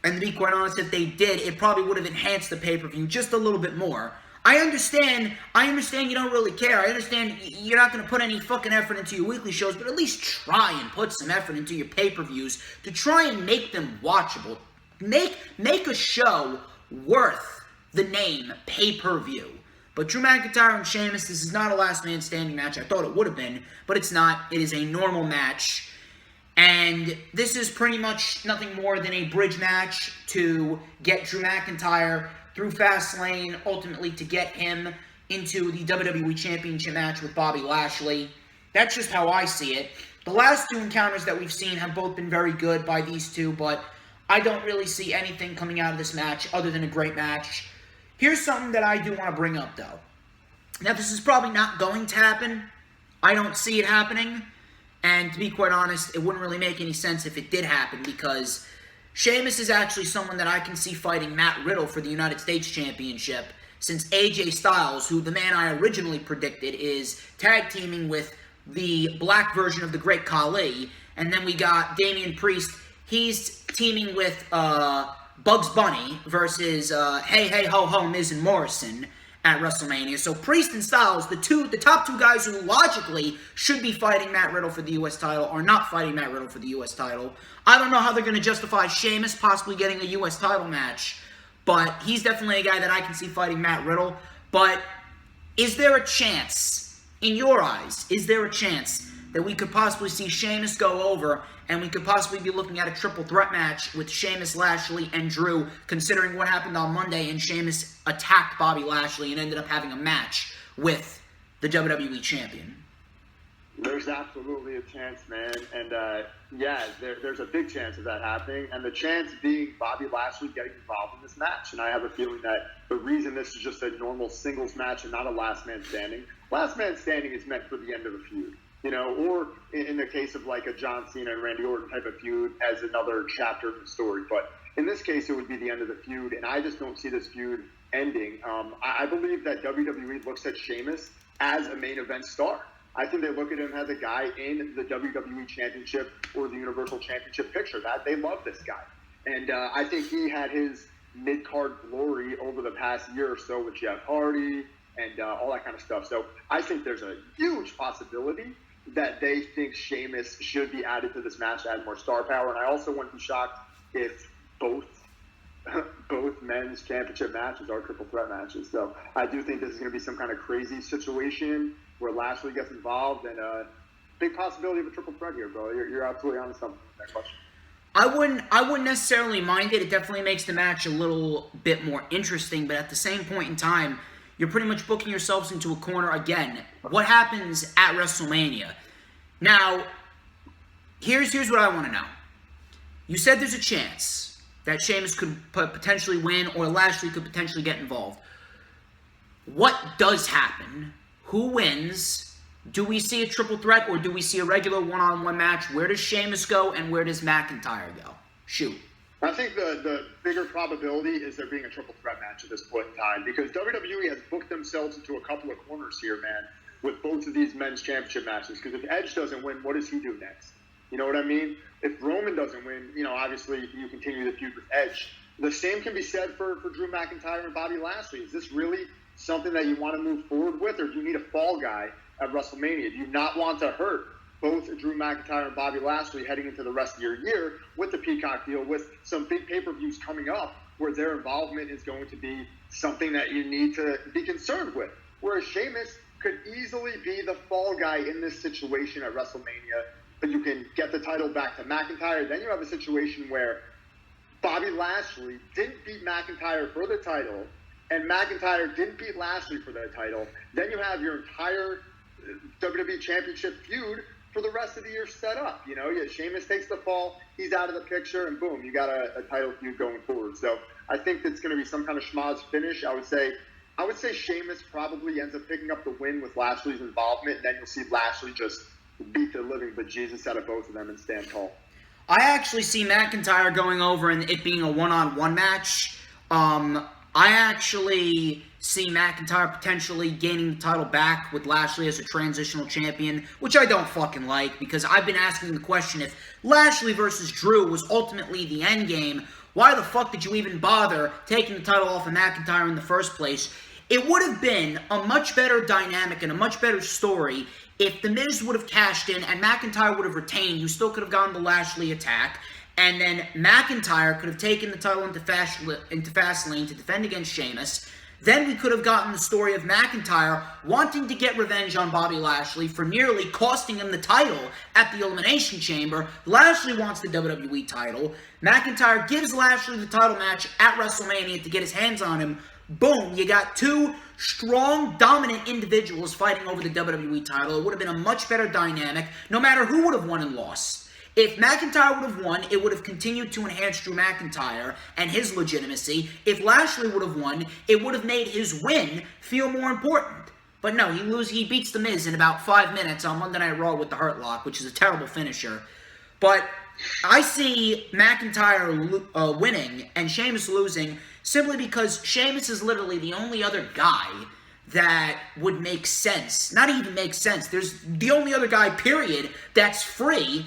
And to be quite honest, if they did, it probably would have enhanced the pay-per-view just a little bit more. I understand you don't really care. I understand you're not going to put any fucking effort into your weekly shows, but at least try and put some effort into your pay-per-views to try and make them watchable. Make a show worth the name pay-per-view. But Drew McIntyre and Sheamus, this is not a last man standing match. I thought it would have been, but it's not. It is a normal match. And this is pretty much nothing more than a bridge match to get Drew McIntyre through Fastlane, ultimately to get him into the WWE Championship match with Bobby Lashley. That's just how I see it. The last two encounters that we've seen have both been very good by these two, but I don't really see anything coming out of this match other than a great match. Here's something that I do want to bring up, though. Now, this is probably not going to happen. I don't see it happening. And to be quite honest, it wouldn't really make any sense if it did happen, because Sheamus is actually someone that I can see fighting Matt Riddle for the United States Championship, since AJ Styles, who the man I originally predicted is tag teaming with the black version of the Great Khali, and then we got Damian Priest. He's teaming with Bugs Bunny versus Hey Hey Ho Ho Miz and Morrison at WrestleMania. So Priest and Styles, the top two guys who logically should be fighting Matt Riddle for the U.S. title, are not fighting Matt Riddle for the U.S. title. I don't know how they're going to justify Sheamus possibly getting a U.S. title match, but he's definitely a guy that I can see fighting Matt Riddle. But is there a chance, in your eyes, is there a chance that we could possibly see Sheamus go over and we could possibly be looking at a triple threat match with Sheamus, Lashley, and Drew, considering what happened on Monday and Sheamus attacked Bobby Lashley and ended up having a match with the WWE Champion? There's absolutely a chance, man. And, there's a big chance of that happening. And the chance being Bobby Lashley getting involved in this match. And I have a feeling that the reason this is just a normal singles match and not a last man standing is meant for the end of a feud. Or in the case of like a John Cena and Randy Orton type of feud as another chapter in the story. But in this case, it would be the end of the feud, and I just don't see this feud ending. I believe that WWE looks at Sheamus as a main event star. I think they look at him as a guy in the WWE Championship or the Universal Championship picture. That they love this guy. And I think he had his mid-card glory over the past year or so with Jeff Hardy and all that kind of stuff. So I think there's a huge possibility that they think Sheamus should be added to this match to add more star power. And I also wouldn't be shocked if both men's championship matches are triple threat matches. So I do think this is going to be some kind of crazy situation where Lashley gets involved, and a big possibility of a triple threat here, bro. You're absolutely on to something with that question. I wouldn't necessarily mind it. It definitely makes the match a little bit more interesting, but at the same point in time, you're pretty much booking yourselves into a corner again. What happens at WrestleMania? Now, here's what I want to know. You said there's a chance that Sheamus could potentially win or Lashley could potentially get involved. What does happen? Who wins? Do we see a triple threat or do we see a regular one-on-one match? Where does Sheamus go and where does McIntyre go? Shoot. I think the bigger probability is there being a triple threat match at this point in time, because WWE has booked themselves into a couple of corners here, man. with both of these men's championship matches. Because if Edge doesn't win, what does he do next? You know what I mean? If Roman doesn't win, obviously you continue the feud with Edge. The same can be said for Drew McIntyre and Bobby Lashley. Is this really something that you want to move forward with, or do you need a fall guy at WrestleMania? Do you not want to hurt both Drew McIntyre and Bobby Lashley heading into the rest of your year with the Peacock deal, with some big pay-per-views coming up where their involvement is going to be something that you need to be concerned with? Whereas Sheamus could easily be the fall guy in this situation at WrestleMania, but you can get the title back to McIntyre. Then you have a situation where Bobby Lashley didn't beat McIntyre for the title, and McIntyre didn't beat Lashley for the title. Then you have your entire WWE Championship feud for the rest of the year set up. Sheamus takes the fall, he's out of the picture, and boom, you got a title feud going forward. So I think it's going to be some kind of schmoz finish. I would say Sheamus probably ends up picking up the win with Lashley's involvement, and then you'll see Lashley just beat the living bejesus out of both of them and stand tall. I actually see McIntyre going over and it being a one-on-one match. I actually see McIntyre potentially gaining the title back with Lashley as a transitional champion, which I don't fucking like, because I've been asking the question, if Lashley versus Drew was ultimately the end game, why the fuck did you even bother taking the title off of McIntyre in the first place? It would have been a much better dynamic and a much better story if The Miz would have cashed in and McIntyre would have retained. You still could have gotten the Lashley attack, and then McIntyre could have taken the title into Fastlane to defend against Sheamus. Then we could have gotten the story of McIntyre wanting to get revenge on Bobby Lashley for nearly costing him the title at the Elimination Chamber. Lashley wants the WWE title. McIntyre gives Lashley the title match at WrestleMania to get his hands on him. Boom, you got two strong, dominant individuals fighting over the WWE title. It would have been a much better dynamic, no matter who would have won and lost. If McIntyre would have won, it would have continued to enhance Drew McIntyre and his legitimacy. If Lashley would have won, it would have made his win feel more important. But no, he beats The Miz in about 5 minutes on Monday Night Raw with the Hurt Lock, which is a terrible finisher. But I see McIntyre winning and Sheamus losing simply because Sheamus is literally the only other guy that would make sense. Not even make sense. There's the only other guy, period, that's free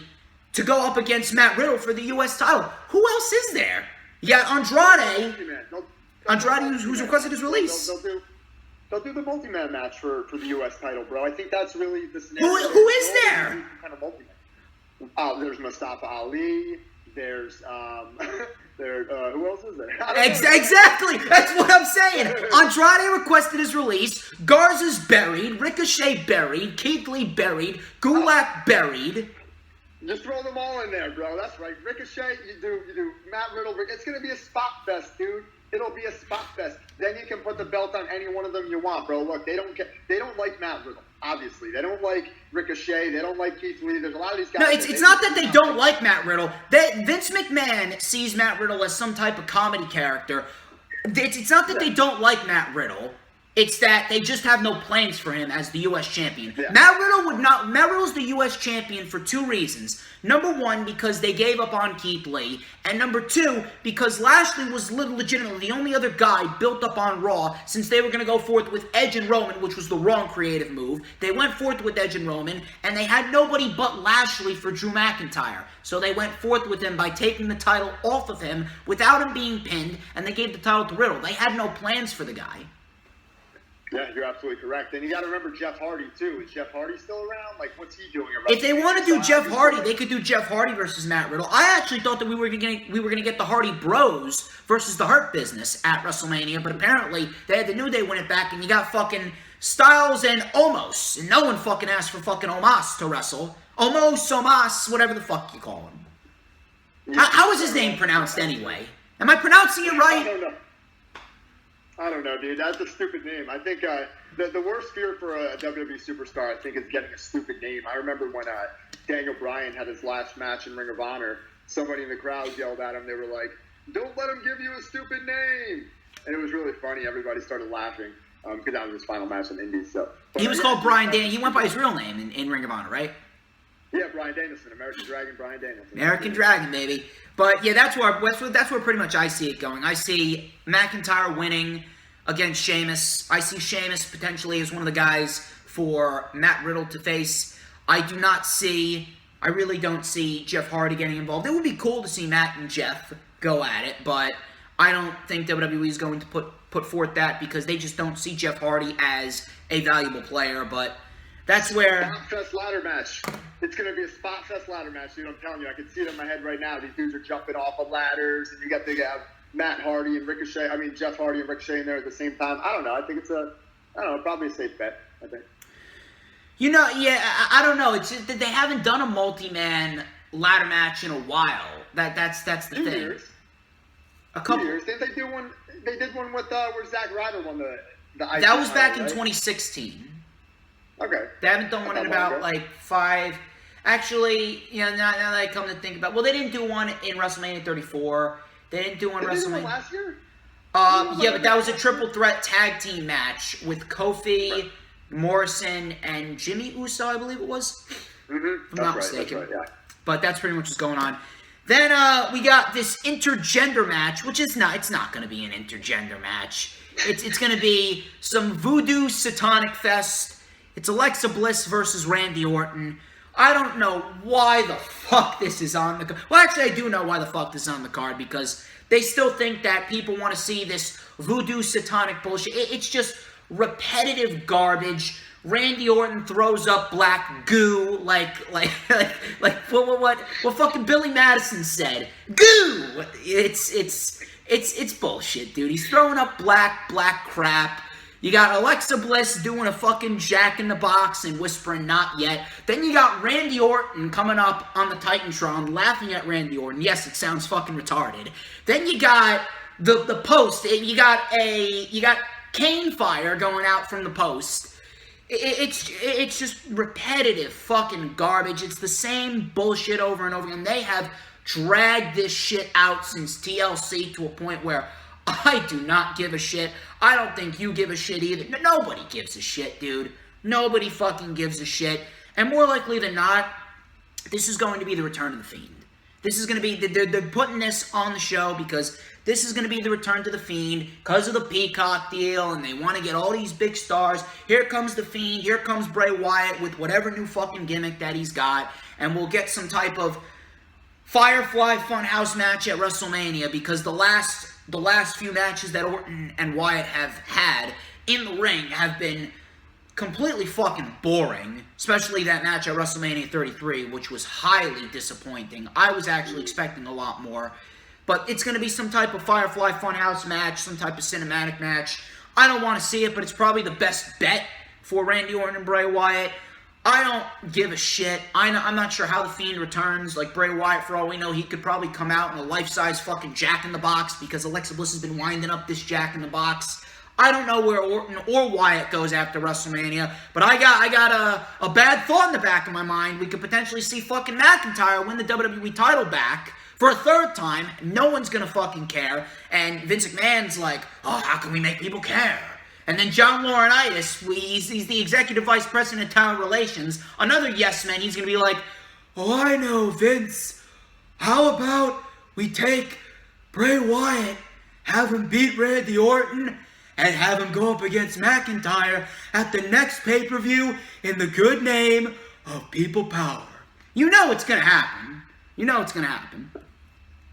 to go up against Matt Riddle for the U.S. title. Who else is there? You got Andrade. Andrade, who's requested his release. They'll do the multi-man match for the U.S. title, bro. I think that's really the scenario. Who is there? Kind of multi-man. There's Mustafa Ali. There's who else is there? Exactly. That's what I'm saying. Andrade requested his release. Garza's buried. Ricochet buried. Keith Lee buried. Gulak buried. Just throw them all in there, bro. That's right. Ricochet, you do Matt Riddle. It's gonna be a spot fest, dude. It'll be a spot fest. Then you can put the belt on any one of them you want, bro. Look, they don't like Matt Riddle. Obviously, they don't like Ricochet. They don't like Keith Lee. There's a lot of these guys. No, it's not that they don't like Matt Riddle. Vince McMahon sees Matt Riddle as some type of comedy character. It's not that they don't like Matt Riddle. It's that they just have no plans for him as the U.S. champion. Yeah. Matt Riddle's the U.S. champion for two reasons. Number one, because they gave up on Keith Lee. And number two, because Lashley was legitimately the only other guy built up on Raw since they were going to go forth with Edge and Roman, which was the wrong creative move. They went forth with Edge and Roman, and they had nobody but Lashley for Drew McIntyre. So they went forth with him by taking the title off of him without him being pinned, and they gave the title to Riddle. They had no plans for the guy. Yeah, you're absolutely correct. And you got to remember Jeff Hardy, too. Is Jeff Hardy still around? Like, what's he doing around? If they want to do Jeff Hardy, they could do Jeff Hardy versus Matt Riddle. I actually thought that we were going to get the Hardy Bros versus the Hurt Business at WrestleMania, but apparently they had the New Day win it back, and you got fucking Styles and Omos. And no one fucking asked for fucking Omos to wrestle. Omos, whatever the fuck you call him. How is his name pronounced anyway? Am I pronouncing it right? I don't know, dude. That's a stupid name. I think the worst fear for a WWE superstar, I think, is getting a stupid name. I remember when Daniel Bryan had his last match in Ring of Honor, somebody in the crowd yelled at him. They were like, "Don't let him give you a stupid name." And it was really funny. Everybody started laughing because that was his final match in Indies. So, he was called Bryan Danielson. He went by his real name in Ring of Honor, right? Yeah, Bryan Danielson, American Dragon, Bryan Danielson. American Dragon, baby. But yeah, that's where pretty much I see it going. I see McIntyre winning against Sheamus. I see Sheamus potentially as one of the guys for Matt Riddle to face. I really don't see Jeff Hardy getting involved. It would be cool to see Matt and Jeff go at it, but I don't think WWE is going to put forth that because they just don't see Jeff Hardy as a valuable player, but that's where... Spot fest ladder match. It's going to be a spot fest ladder match, dude. I'm telling you, I can see it in my head right now. These dudes are jumping off of ladders, and you got to have Jeff Hardy and Ricochet in there at the same time. I don't know. I think it's probably a safe bet, I think. You know, yeah, I don't know. It's just that they haven't done a multi-man ladder match in a while. That's the thing. Years. A couple years. Didn't they do one? They did one with where Zack Ryder won the IC That was back title, in right? 2016. Okay. They haven't done one in about like 5. Actually, you know, now that I come to think about, well, they didn't do one in WrestleMania 34. They didn't do one in Did they do WrestleMania one last year. Yeah, but that was a triple threat tag team match with Kofi, Right. Morrison, and Jimmy Uso, I believe it was. Mm-hmm. If I'm not mistaken. That's right, yeah. But that's pretty much what's going on. Then we got this intergender match, which is not. It's not going to be an intergender match. It's going to be some voodoo satanic fest. It's Alexa Bliss versus Randy Orton. I don't know why the fuck this is on the card. Well, actually, I do know why the fuck this is on the card because they still think that people want to see this voodoo satanic bullshit. It's just repetitive garbage. Randy Orton throws up black goo like what fucking Billy Madison said. Goo. It's bullshit, dude. He's throwing up black crap. You got Alexa Bliss doing a fucking Jack in the Box and whispering not yet. Then you got Randy Orton coming up on the Titantron laughing at Randy Orton. Yes, it sounds fucking retarded. Then you got the post. You got cane fire going out from the post. It's just repetitive fucking garbage. It's the same bullshit over and over again. They have dragged this shit out since TLC to a point where I do not give a shit. I don't think you give a shit either. Nobody gives a shit, dude. Nobody fucking gives a shit. And more likely than not, this is going to be the return of the Fiend. This is going to be, they're putting this on the show because this is going to be the return to the Fiend because of the Peacock deal, and they want to get all these big stars. Here comes the Fiend. Here comes Bray Wyatt with whatever new fucking gimmick that he's got, and we'll get some type of Firefly Funhouse match at WrestleMania because the last few matches that Orton and Wyatt have had in the ring have been completely fucking boring, especially that match at WrestleMania 33, which was highly disappointing. I was actually expecting a lot more, but it's going to be some type of Firefly Funhouse match, some type of cinematic match. I don't want to see it, but it's probably the best bet for Randy Orton and Bray Wyatt. I don't give a shit. I'm not sure how the Fiend returns. Like, Bray Wyatt, for all we know, he could probably come out in a life-size fucking Jack in the Box because Alexa Bliss has been winding up this Jack in the Box. I don't know where Orton or Wyatt goes after WrestleMania, but I got a bad thought in the back of my mind. We could potentially see fucking McIntyre win the WWE title back for a third time. No one's gonna fucking care. And Vince McMahon's like, oh, how can we make people care? And then John Laurinaitis, he's the executive vice president of talent relations, another yes man. He's gonna be like, oh, I know, Vince. How about we take Bray Wyatt, have him beat Randy Orton, and have him go up against McIntyre at the next pay-per-view in the good name of People Power. You know it's going to happen. You know it's going to happen.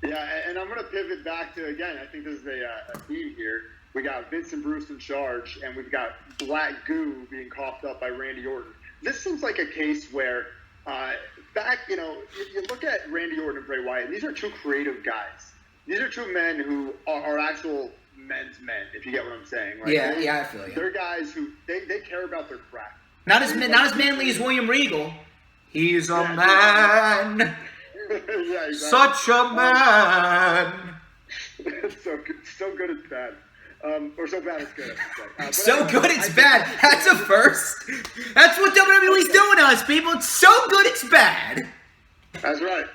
Yeah, and I'm going to pivot back to, again, I think this is a theme here. We got Vince and Bruce in charge, and we've got black goo being coughed up by Randy Orton. This seems like a case where, you look at Randy Orton and Bray Wyatt, and these are two creative guys. These are two men who are actual men's men, if you get what I'm saying. Right? Yeah, I feel you. They're guys who they care about their craft. Not as manly as William Regal. He's a man. Yeah, exactly. Such a man. So good it's bad. Or so bad it's good. Good it's bad. That's a first. That's what WWE's doing to us, people. It's so good it's bad. That's right.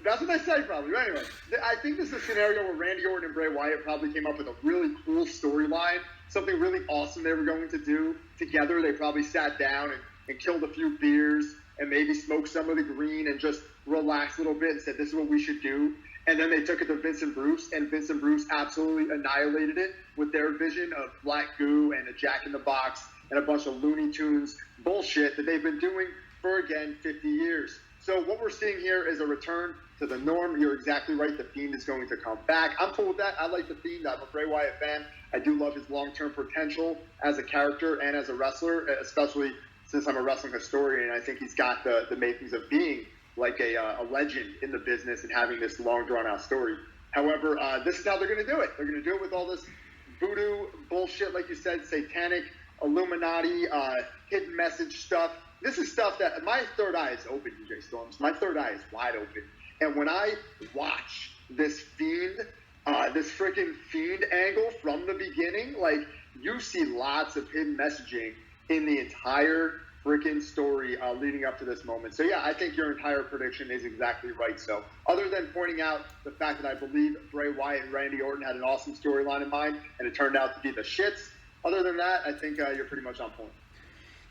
That's what they say, probably. But anyway, I think this is a scenario where Randy Orton and Bray Wyatt probably came up with a really cool storyline, something really awesome they were going to do together. They probably sat down and killed a few beers and maybe smoked some of the green and just relaxed a little bit and said, this is what we should do. And then they took it to Vince and Bruce, and Vince and Bruce absolutely annihilated it with their vision of black goo and a Jack in the Box and a bunch of Looney Tunes bullshit that they've been doing for, again, 50 years. So what we're seeing here is a return to the norm. You're exactly right. The Fiend is going to come back. I'm cool with that. I like the Fiend. I'm a Bray Wyatt fan. I do love his long-term potential as a character and as a wrestler, especially since I'm a wrestling historian. I think he's got the makings of being like a legend in the business and having this long, drawn-out story. However, this is how they're going to do it. They're going to do it with all this voodoo bullshit, like you said, satanic, Illuminati, hidden message stuff. This is stuff that my third eye is open, DJ Storms. My third eye is wide open. And when I watch this Fiend, this freaking Fiend angle from the beginning, like, you see lots of hidden messaging in the entire freaking story leading up to this moment. So, yeah, I think your entire prediction is exactly right. So, other than pointing out the fact that I believe Bray Wyatt and Randy Orton had an awesome storyline in mind, and it turned out to be the shits, other than that, I think you're pretty much on point.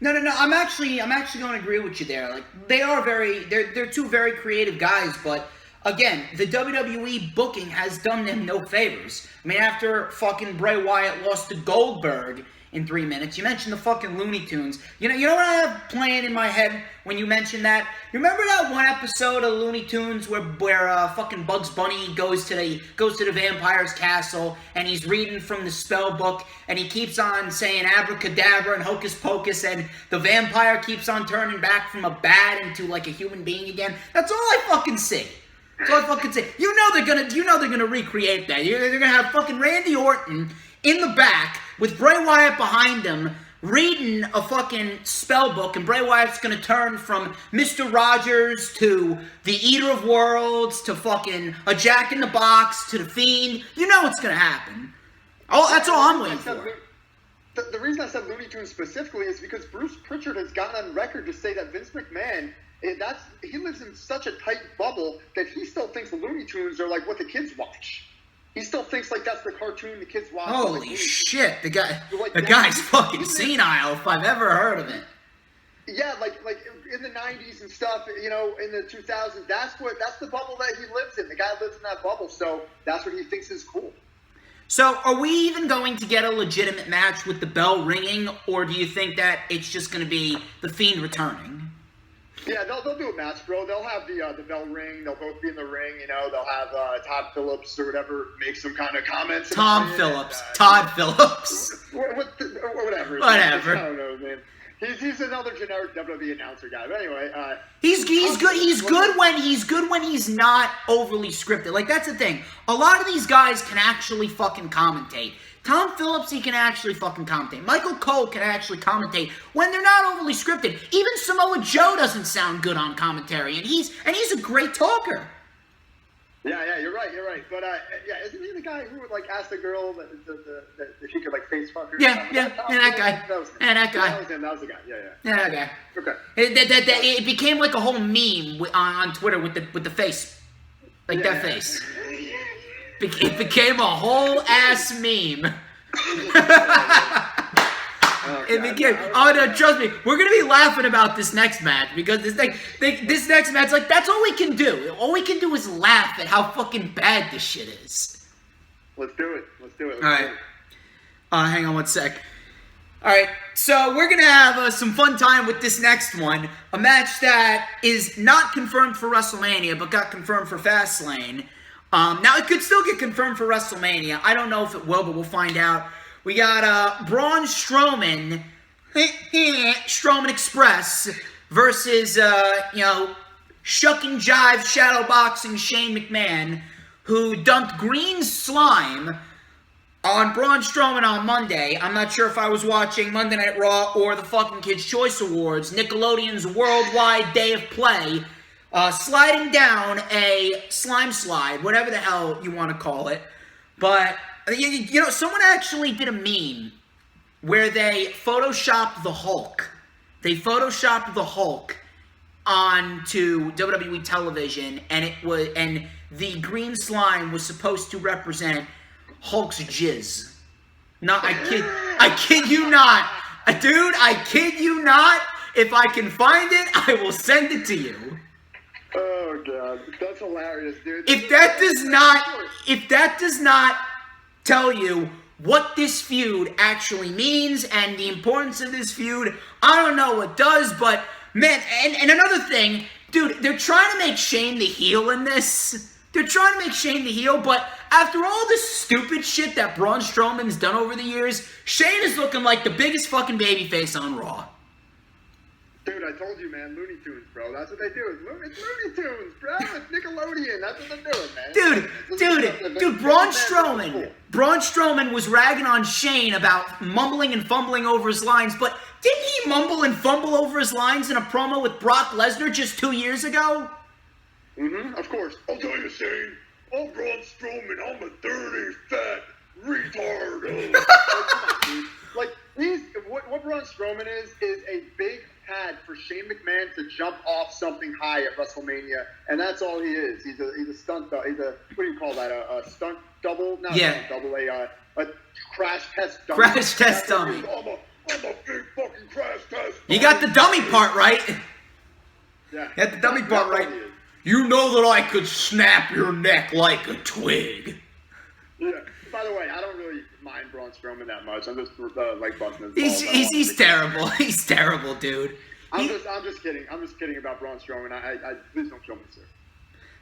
No. I'm actually going to agree with you there. Like, they're two very creative guys, but again, the WWE booking has done them no favors. I mean, after fucking Bray Wyatt lost to Goldberg in 3 minutes, you mentioned the fucking Looney Tunes. You know what I have playing in my head when you mentioned that? You remember that one episode of Looney Tunes where fucking Bugs Bunny goes to the vampire's castle and he's reading from the spell book and he keeps on saying abracadabra and hocus pocus and the vampire keeps on turning back from a bat into like a human being again? That's all I fucking see. That's all I fucking see. You know they're gonna recreate that. They're gonna have fucking Randy Orton in the back with Bray Wyatt behind him reading a fucking spell book, and Bray Wyatt's gonna turn from Mr. Rogers to the Eater of Worlds to fucking a Jack in the Box to the Fiend. You know what's gonna happen. Oh, that's all I'm waiting for. The reason I said Looney Tunes specifically is because Bruce Pritchard has gotten on record to say that Vince McMahon, he lives in such a tight bubble that he still thinks the Looney Tunes are like what the kids watch. He still thinks like that's the cartoon the kids watch. Holy shit, the guy's fucking senile if I've ever heard of it. Yeah, like in the 90s and stuff, in the 2000s, that's the bubble that he lives in. The guy lives in that bubble, so that's what he thinks is cool. So, are we even going to get a legitimate match with the bell ringing, or do you think that it's just going to be the Fiend returning? Yeah, they'll do a match, bro. They'll have the bell ring. They'll both be in the ring. They'll have Todd Phillips or whatever make some kind of comments. Todd Phillips. Whatever. I don't know, man. He's another generic WWE announcer guy. But anyway, he's good. He's good when he's not overly scripted. Like, that's the thing. A lot of these guys can actually fucking commentate. Tom Phillips, he can actually fucking commentate. Michael Cole can actually commentate when they're not overly scripted. Even Samoa Joe doesn't sound good on commentary, and he's a great talker. Yeah, you're right. But isn't he the guy who would like ask the girl that if he could like face fuck her? Yeah, that guy. That was him. That was the guy. Yeah. That guy. Okay. It became like a whole meme on Twitter with the face, like that face. It became a whole ass meme. Trust me, we're gonna be laughing about this next match because this next match, like, that's all we can do. All we can do is laugh at how fucking bad this shit is. Let's do it. All right. Hang on one sec. All right, so we're gonna have some fun time with this next one. A match that is not confirmed for WrestleMania, but got confirmed for Fastlane. Now, it could still get confirmed for WrestleMania. I don't know if it will, but we'll find out. We got Braun Strowman, Strowman Express, versus, shuck and jive shadowboxing Shane McMahon, who dumped green slime on Braun Strowman on Monday. I'm not sure if I was watching Monday Night Raw or the fucking Kids' Choice Awards, Nickelodeon's worldwide day of play, sliding down a slime slide, whatever the hell you want to call it. But, someone actually did a meme where they photoshopped the Hulk. They photoshopped the Hulk onto WWE television, and the green slime was supposed to represent Hulk's jizz. I kid you not. Dude, I kid you not. If I can find it, I will send it to you. Oh god, that's hilarious, dude. If that does not tell you what this feud actually means and the importance of this feud. I don't know what does, but man, and another thing, dude, they're trying to make Shane the heel in this. They're trying to make Shane the heel, but after all this stupid shit that Braun Strowman's done over the years, Shane is looking like the biggest fucking babyface on Raw. Dude, I told you, man, Looney Tunes, bro. That's what they do. It's Looney Tunes, bro. It's Nickelodeon. That's what they're doing, man. Dude, Braun Strowman was ragging on Shane about mumbling and fumbling over his lines, but didn't he mumble and fumble over his lines in a promo with Brock Lesnar just 2 years ago? Mm-hmm, of course. I'll tell you, Shane, I'm Braun Strowman. I'm a dirty, fat retard. Like, what Braun Strowman is a big pad for Shane McMahon to jump off something high at WrestleMania, and that's all he is. He's a stunt. He's a, what do you call that? A stunt double? Not yeah. A stunt double. A crash test dummy. Crash test dummy. I'm a big fucking crash test dummy. You got the dummy part right. Yeah. You got the dummy part right. You know that I could snap your neck like a twig. Yeah. By the way, I don't really mind Braun Strowman that much. I'm just like busting his balls. He's terrible. He's terrible, dude. I'm just kidding. I'm just kidding about Braun Strowman. I please don't kill me, sir.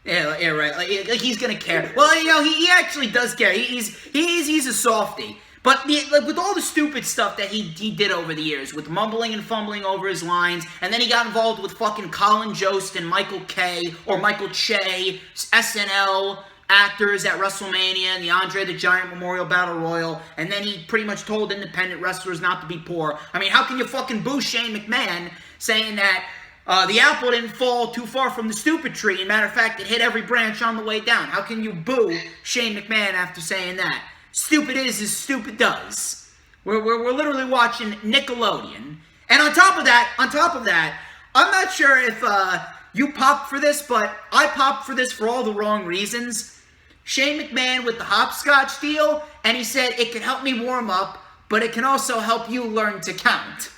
Yeah, right. Like he's gonna care. Well, you know, he actually does care. He's a softie. But with all the stupid stuff that he did over the years, with mumbling and fumbling over his lines, and then he got involved with fucking Colin Jost and Michael K. or Michael Che, SNL actors at WrestleMania and the Andre the Giant Memorial Battle Royal, and then he pretty much told independent wrestlers not to be poor. I mean, how can you fucking boo Shane McMahon saying that the apple didn't fall too far from the stupid tree? And matter of fact, it hit every branch on the way down. How can you boo Shane McMahon after saying that? Stupid is as stupid does. We're literally watching Nickelodeon. And on top of that, I'm not sure if you popped for this, but I popped for this for all the wrong reasons. Shane McMahon with the hopscotch deal, and he said it can help me warm up, but it can also help you learn to count.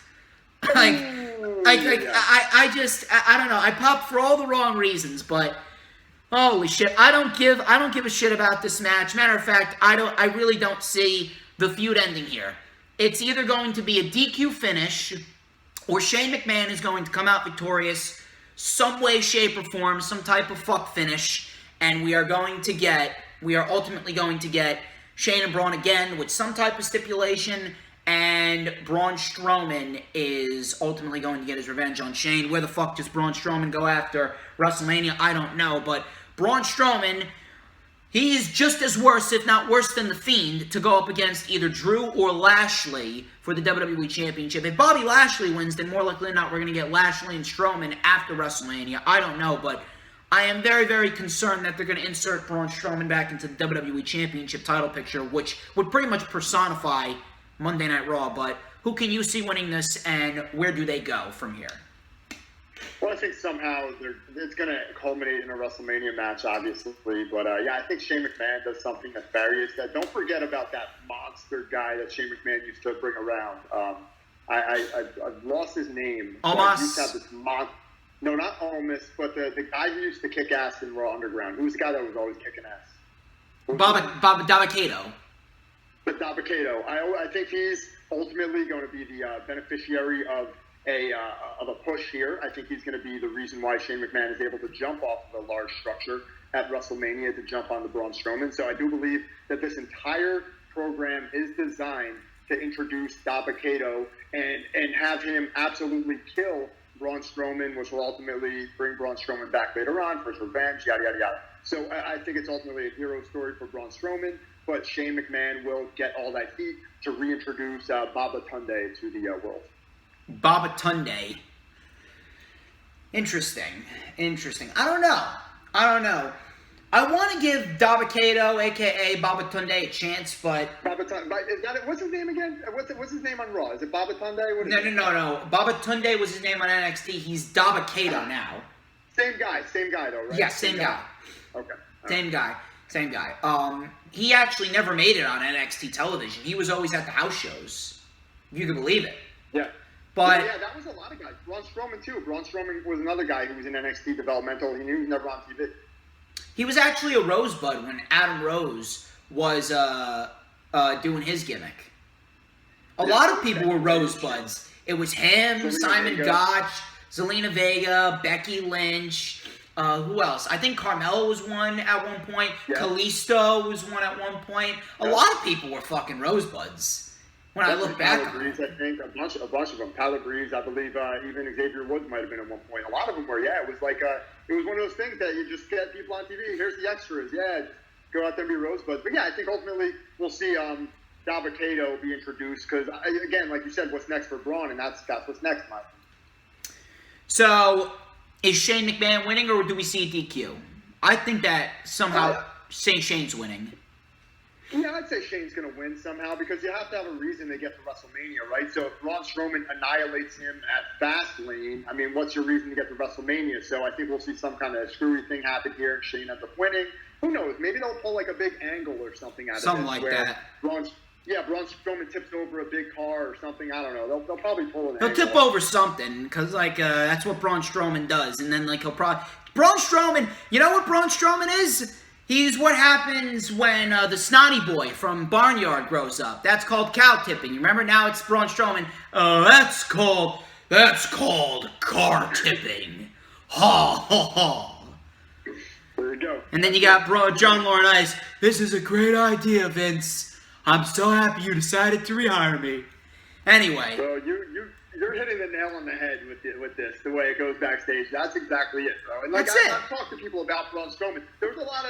I don't know. I popped for all the wrong reasons, but holy shit, I don't give a shit about this match. Matter of fact, I really don't see the feud ending here. It's either going to be a DQ finish, or Shane McMahon is going to come out victorious, some way, shape, or form, some type of fuck finish, and we are ultimately going to get Shane and Braun again with some type of stipulation, and Braun Strowman is ultimately going to get his revenge on Shane. Where the fuck does Braun Strowman go after WrestleMania? I don't know, but Braun Strowman, he is just as worse, if not worse than The Fiend, to go up against either Drew or Lashley for the WWE Championship. If Bobby Lashley wins, then more likely than not, we're going to get Lashley and Strowman after WrestleMania. I don't know, but I am very, very concerned that they're going to insert Braun Strowman back into the WWE Championship title picture, which would pretty much personify Monday Night Raw. But who can you see winning this, and where do they go from here? Well, I think somehow it's going to culminate in a WrestleMania match, obviously. But, yeah, I think Shane McMahon does something nefarious. Don't forget about that monster guy that Shane McMahon used to bring around. I've lost his name. Omos? He used to have this no, not Omos, but the guy who used to kick ass in Raw Underground. Who was the guy that was always kicking ass? Dabba-Kato. But Dabba-Kato. I think he's ultimately going to be the beneficiary of a push here. I think he's going to be the reason why Shane McMahon is able to jump off of a large structure at WrestleMania to jump on the Braun Strowman. So I do believe that this entire program is designed to introduce Dabba-Kato and have him absolutely kill Braun Strowman, which will ultimately bring Braun Strowman back later on for his revenge, yada, yada, yada. So I think it's ultimately a hero story for Braun Strowman, but Shane McMahon will get all that heat to reintroduce Baba Tunde to the world. Baba Tunde. Interesting. I don't know. I want to give Dabba-Kato, a.k.a. Baba Tunde, a chance, but Baba Tunde, what's his name again? What's his name on Raw? Is it Baba Tunde? No. Baba Tunde was his name on NXT. He's Dabba-Kato now. Same guy though, right? Yeah, same guy. Okay. Same guy. He actually never made it on NXT television. He was always at the house shows. If you can believe it. Yeah. But yeah, that was a lot of guys. Braun Strowman too. Braun Strowman was another guy who was in NXT developmental. He was never on TV. He was actually a Rosebud when Adam Rose was doing his gimmick. A lot of people were rosebuds. It was him, Simon Gotch, Zelina Vega, Becky Lynch. Who else? I think Carmella was one at one point. Yeah. Kalisto was one at one point. A lot of people were fucking rosebuds. When I look back on it. I think a bunch of them. Tyler Breeze, I believe, even Xavier Woods might have been at one point. A lot of them were. Yeah, it was like it was one of those things that you just get people on TV. Here's the extras. Yeah, go out there and be rosebuds. But yeah, I think ultimately we'll see Dalbercato be introduced because again, like you said, what's next for Braun, and that's what's next, Mike. So. Is Shane McMahon winning, or do we see a DQ? I think that somehow Shane's winning. Yeah, I'd say Shane's going to win somehow because you have to have a reason to get to WrestleMania, right? So if Braun Strowman annihilates him at Fastlane, I mean, what's your reason to get to WrestleMania? So I think we'll see some kind of screwy thing happen here, and Shane ends up winning. Who knows? Maybe they'll pull like a big angle or something out of it. Something like that. Braun Strowman tips over a big car or something. I don't know. They'll probably pull it. He'll tip over something because, that's what Braun Strowman does. And then, he'll probably... Braun Strowman... You know what Braun Strowman is? He's what happens when the snotty boy from Barnyard grows up. That's called cow tipping. You remember? Now it's Braun Strowman. That's called car tipping. Ha, ha, ha. There you go. And then you got John Laurinaitis. This is a great idea, Vince. I'm so happy you decided to rehire me. Anyway. Bro, you're hitting the nail on the head with this, the way it goes backstage. That's exactly it, bro. And I've talked to people about Braun Strowman. There was a lot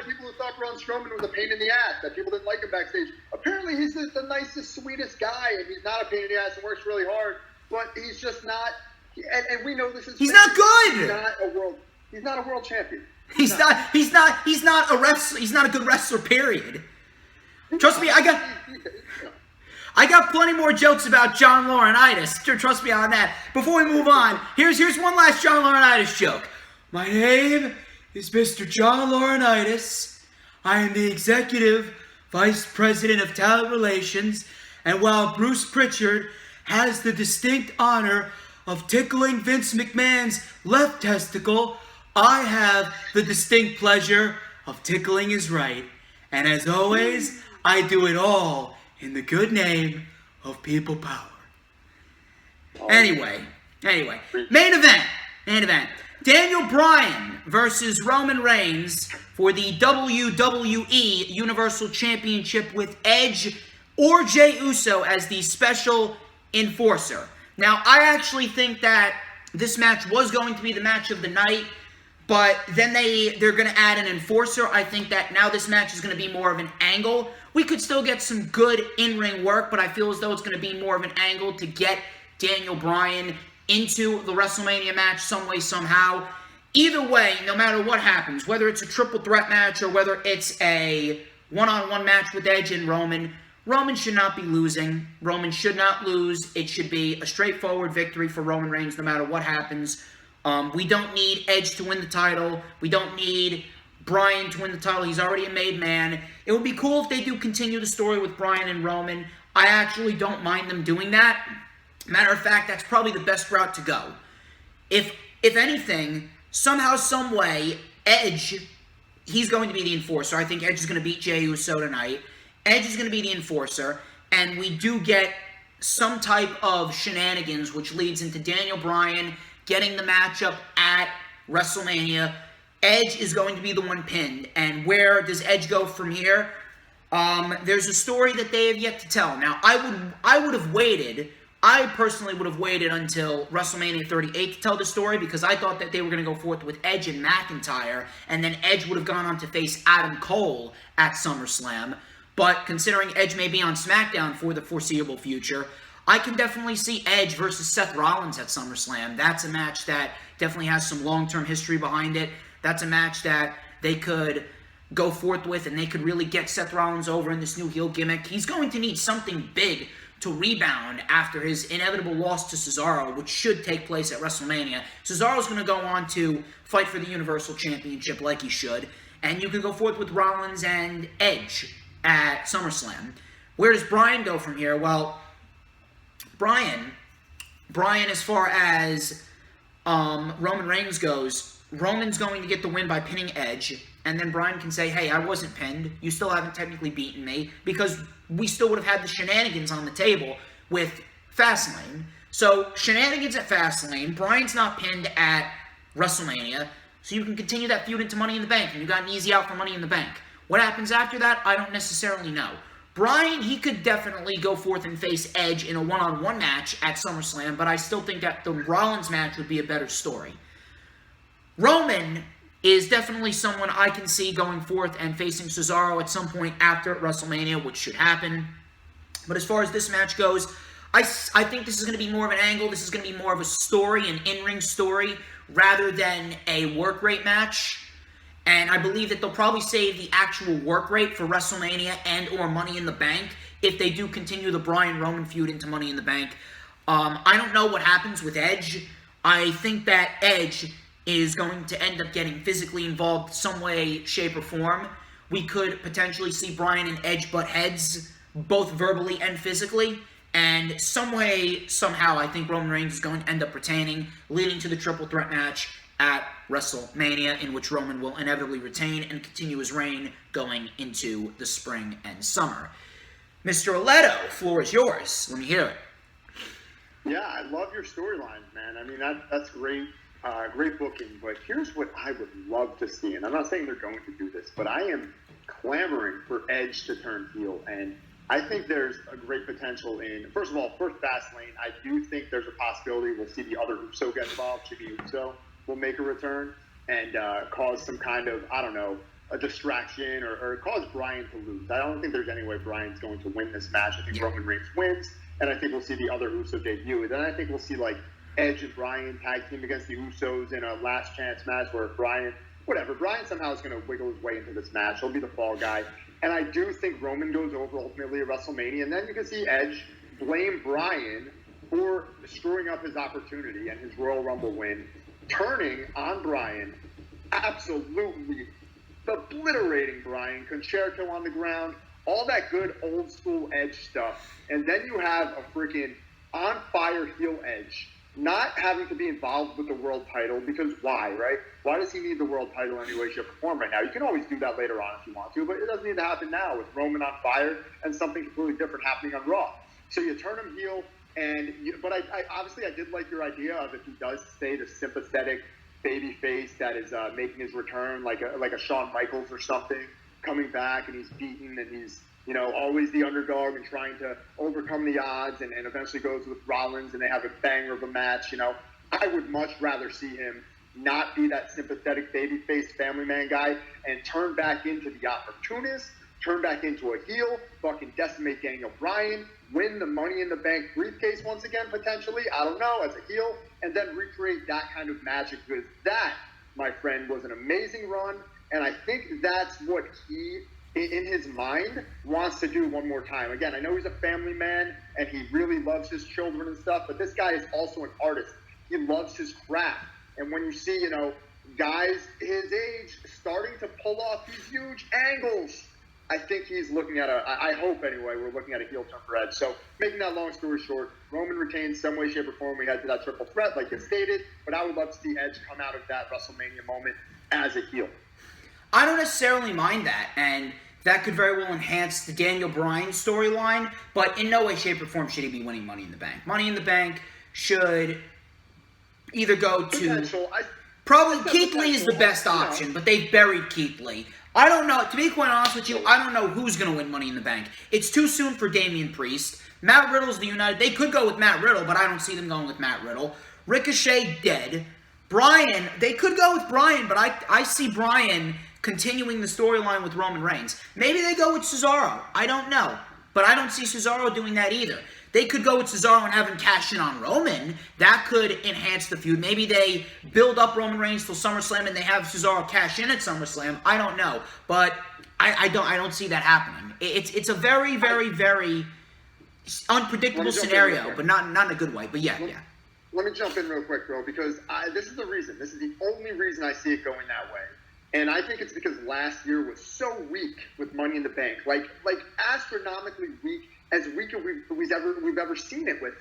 of people who thought Braun Strowman was a pain in the ass, that people didn't like him backstage. Apparently, he's the nicest, sweetest guy, and he's not a pain in the ass and works really hard. But he's just not. And we know this is. He's not good. He's not a world champion. He's not a wrestler. He's not a good wrestler. Period. Trust me, I got plenty more jokes about John Laurinaitis. Trust me on that. Before we move on, here's one last John Laurinaitis joke. My name is Mr. John Laurinaitis. I am the Executive Vice President of Talent Relations, and while Bruce Pritchard has the distinct honor of tickling Vince McMahon's left testicle, I have the distinct pleasure of tickling his right. And as always, I do it all in the good name of people power. Anyway, main event. Daniel Bryan versus Roman Reigns for the WWE Universal Championship with Edge or Jey Uso as the special enforcer. Now, I actually think that this match was going to be the match of the night, but then they're going to add an enforcer. I think that now this match is going to be more of an angle. We could still get some good in-ring work, but I feel as though it's going to be more of an angle to get Daniel Bryan into the WrestleMania match some way, somehow. Either way, no matter what happens, whether it's a triple threat match or whether it's a one-on-one match with Edge and Roman should not be losing. Roman should not lose. It should be a straightforward victory for Roman Reigns no matter what happens. We don't need Edge to win the title. We don't need Bryan to win the title. He's already a made man. It would be cool if they do continue the story with Bryan and Roman. I actually don't mind them doing that. Matter of fact, that's probably the best route to go. If anything, somehow, some way, Edge, he's going to be the enforcer. I think Edge is going to beat Jey Uso tonight. Edge is going to be the enforcer. And we do get some type of shenanigans, which leads into Daniel Bryan getting the matchup at WrestleMania. Edge is going to be the one pinned. And where does Edge go from here? There's a story that they have yet to tell. Now, I would have waited. I personally would have waited until WrestleMania 38 to tell the story because I thought that they were going to go forth with Edge and McIntyre, and then Edge would have gone on to face Adam Cole at SummerSlam. But considering Edge may be on SmackDown for the foreseeable future, I can definitely see Edge versus Seth Rollins at SummerSlam. That's a match that definitely has some long-term history behind it. That's a match that they could go forth with, and they could really get Seth Rollins over in this new heel gimmick. He's going to need something big to rebound after his inevitable loss to Cesaro, which should take place at WrestleMania. Cesaro's going to go on to fight for the Universal Championship like he should, and you can go forth with Rollins and Edge at SummerSlam. Where does Bryan go from here? Well, Bryan, as far as Roman Reigns goes, Roman's going to get the win by pinning Edge, and then Bryan can say, hey, I wasn't pinned. You still haven't technically beaten me, because we still would have had the shenanigans on the table with Fastlane. So, shenanigans at Fastlane, Bryan's not pinned at WrestleMania, so you can continue that feud into Money in the Bank, and you got an easy out for Money in the Bank. What happens after that, I don't necessarily know. Bryan, he could definitely go forth and face Edge in a one-on-one match at SummerSlam, but I still think that the Rollins match would be a better story. Roman is definitely someone I can see going forth and facing Cesaro at some point after WrestleMania, which should happen. But as far as this match goes, I think this is going to be more of an angle. This is going to be more of a story, an in-ring story, rather than a work rate match. And I believe that they'll probably save the actual work rate for WrestleMania and or Money in the Bank if they do continue the Bryan-Roman feud into Money in the Bank. I don't know what happens with Edge. I think that Edge is going to end up getting physically involved some way, shape, or form. We could potentially see Bryan and Edge butt heads, both verbally and physically. And some way, somehow, I think Roman Reigns is going to end up retaining, leading to the triple threat match at WrestleMania, in which Roman will inevitably retain and continue his reign going into the spring and summer. Mr. Alletto, floor is yours. Let me hear it. Yeah, I love your storyline, man. I mean, that's great. Great booking, but here's what I would love to see, and I'm not saying they're going to do this, but I am clamoring for Edge to turn heel, and I think there's a great potential in, first of all, for Fastlane. I do think there's a possibility we'll see the other Uso get involved. Jimmy Uso will make a return and cause some kind of, I don't know, a distraction or cause Bryan to lose. I don't think there's any way Bryan's going to win this match. I think Roman Reigns wins, and I think we'll see the other Uso debut. And then I think we'll see, like, Edge and Bryan tag team against the Usos in a last chance match where Bryan somehow is going to wiggle his way into this match. He'll be the fall guy. And I do think Roman goes over ultimately at WrestleMania. And then you can see Edge blame Bryan for screwing up his opportunity and his Royal Rumble win, turning on Bryan, absolutely obliterating Bryan, concerto on the ground, all that good old school Edge stuff. And then you have a freaking on fire heel Edge, not having to be involved with the world title, because why, right? Why does he need the world title in any way, shape, or form right now? You can always do that later on if you want to, but it doesn't need to happen now with Roman on fire and something completely different happening on Raw. So you turn him heel, but I obviously I did like your idea of if he does stay the sympathetic baby face that is making his return, like a Shawn Michaels or something, coming back and he's beaten and he's, you know, always the underdog and trying to overcome the odds and eventually goes with Rollins and they have a banger of a match. You know, I would much rather see him not be that sympathetic babyface family man guy and turn back into the opportunist, turn back into a heel, fucking decimate Daniel Bryan, win the Money in the Bank briefcase once again, potentially, I don't know, as a heel, and then recreate that kind of magic, because that, my friend, was an amazing run, and I think that's what he, in his mind, wants to do one more time. Again, I know he's a family man, and he really loves his children and stuff, but this guy is also an artist. He loves his craft. And when you see, you know, guys his age starting to pull off these huge angles, I think he's looking at I hope anyway, we're looking at a heel turn for Edge. So, making that long story short, Roman retains some way, shape, or form. We head to that triple threat, like you stated, but I would love to see Edge come out of that WrestleMania moment as a heel. I don't necessarily mind that, and that could very well enhance the Daniel Bryan storyline, but in no way, shape, or form should he be winning Money in the Bank. Money in the Bank should either go to... Probably Keith Lee is the best option, but they've buried Keith Lee. I don't know. To be quite honest with you, I don't know who's going to win Money in the Bank. It's too soon for Damian Priest. Matt Riddle's the United... They could go with Matt Riddle, but I don't see them going with Matt Riddle. Ricochet, dead. Bryan, they could go with Bryan, but I see Bryan continuing the storyline with Roman Reigns. Maybe they go with Cesaro. I don't know. But I don't see Cesaro doing that either. They could go with Cesaro and have him cash in on Roman. That could enhance the feud. Maybe they build up Roman Reigns till SummerSlam and they have Cesaro cash in at SummerSlam. I don't know. But I don't see that happening. It's a very, very, very unpredictable scenario, but not in a good way. But yeah. Let me jump in real quick, bro, because this is the reason. This is the only reason I see it going that way. And I think it's because last year was so weak with Money in the Bank. Like astronomically weak as weak as we've ever seen it with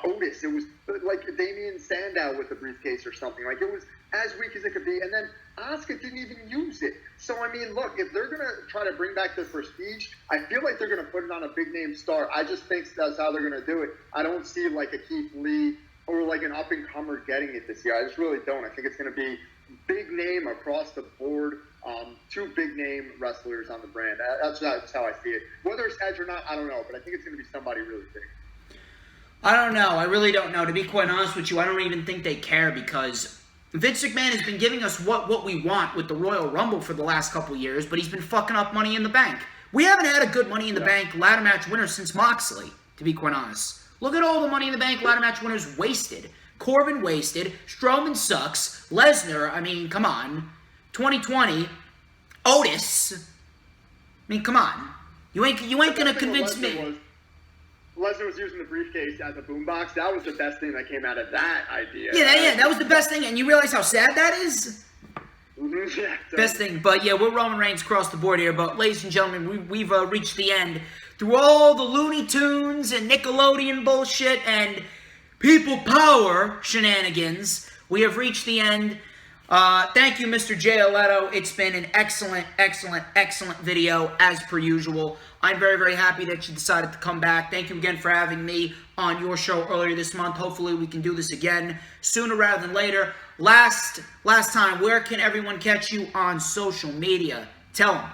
Otis. It was like Damian Sandow with the briefcase or something. Like, it was as weak as it could be. And then Asuka didn't even use it. So, I mean, look, if they're going to try to bring back the prestige, I feel like they're going to put it on a big-name star. I just think that's how they're going to do it. I don't see, like, a Keith Lee or, like, an up-and-comer getting it this year. I just really don't. I think it's going to be big name across the board. Two big-name wrestlers on the brand. That's how I see it. Whether it's Edge or not, I don't know. But I think it's going to be somebody really big. I don't know. I really don't know. To be quite honest with you, I don't even think they care, because Vince McMahon has been giving us what we want with the Royal Rumble for the last couple years, but he's been fucking up Money in the Bank. We haven't had a good Money in the Bank ladder match winner since Moxley, to be quite honest. Look at all the Money in the Bank ladder match winners wasted. Corbin wasted. Strowman sucks. Lesnar, I mean, come on. 2020. Otis. I mean, come on. You ain't gonna convince me. Lesnar was using the briefcase as a boombox. That was the best thing that came out of that idea. Yeah, that was the best thing. And you realize how sad that is? Mm-hmm. Yeah, best thing. But yeah, we're Roman Reigns across the board here. But ladies and gentlemen, we've reached the end. Through all the Looney Tunes and Nickelodeon bullshit and people power shenanigans, we have reached the end. Thank you, Mr. J. Alletto. It's been an excellent, excellent, excellent video, as per usual. I'm very, very happy that you decided to come back. Thank you again for having me on your show earlier this month. Hopefully we can do this again sooner rather than later. Last time, where can everyone catch you on social media? Tell them.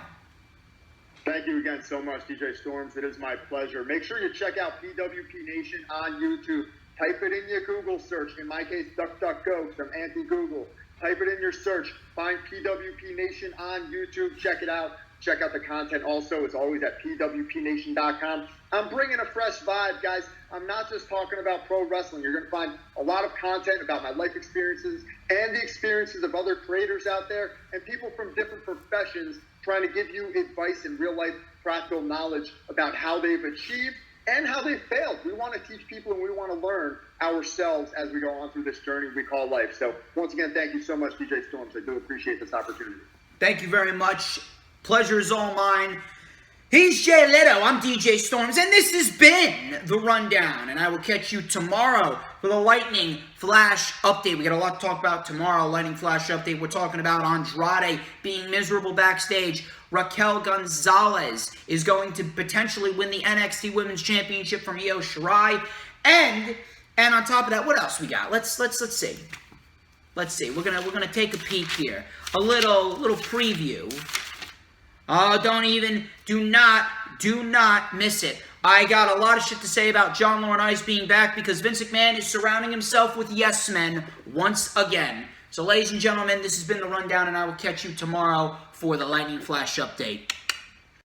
Thank you again so much, DJ Storms. It is my pleasure. Make sure you check out PWP Nation on YouTube. Type it in your Google search. In my case, DuckDuckGo, because I'm anti-Google. Type it in your search. Find PWP Nation on YouTube. Check it out. Check out the content also, as always, at pwpnation.com. I'm bringing a fresh vibe, guys. I'm not just talking about pro wrestling. You're going to find a lot of content about my life experiences and the experiences of other creators out there and people from different professions trying to give you advice and real-life practical knowledge about how they've achieved and how they've failed. We want to teach people and we want to learn ourselves as we go on through this journey we call life. So, once again, thank you so much, DJ Storms. I do appreciate this opportunity. Thank you very much. Pleasure is all mine. He's Jay Leto. I'm DJ Storms, and this has been The Rundown, and I will catch you tomorrow for the Lightning Flash update. We got a lot to talk about tomorrow, Lightning Flash update. We're talking about Andrade being miserable backstage. Raquel Gonzalez is going to potentially win the NXT Women's Championship from Io Shirai, and on top of that, what else we got? Let's see. Let's see. We're gonna take a peek here. A little preview. Oh, do not miss it. I got a lot of shit to say about John Laurinaitis being back because Vince McMahon is surrounding himself with yes men once again. So, ladies and gentlemen, this has been The Rundown, and I will catch you tomorrow for the Lightning Flash update.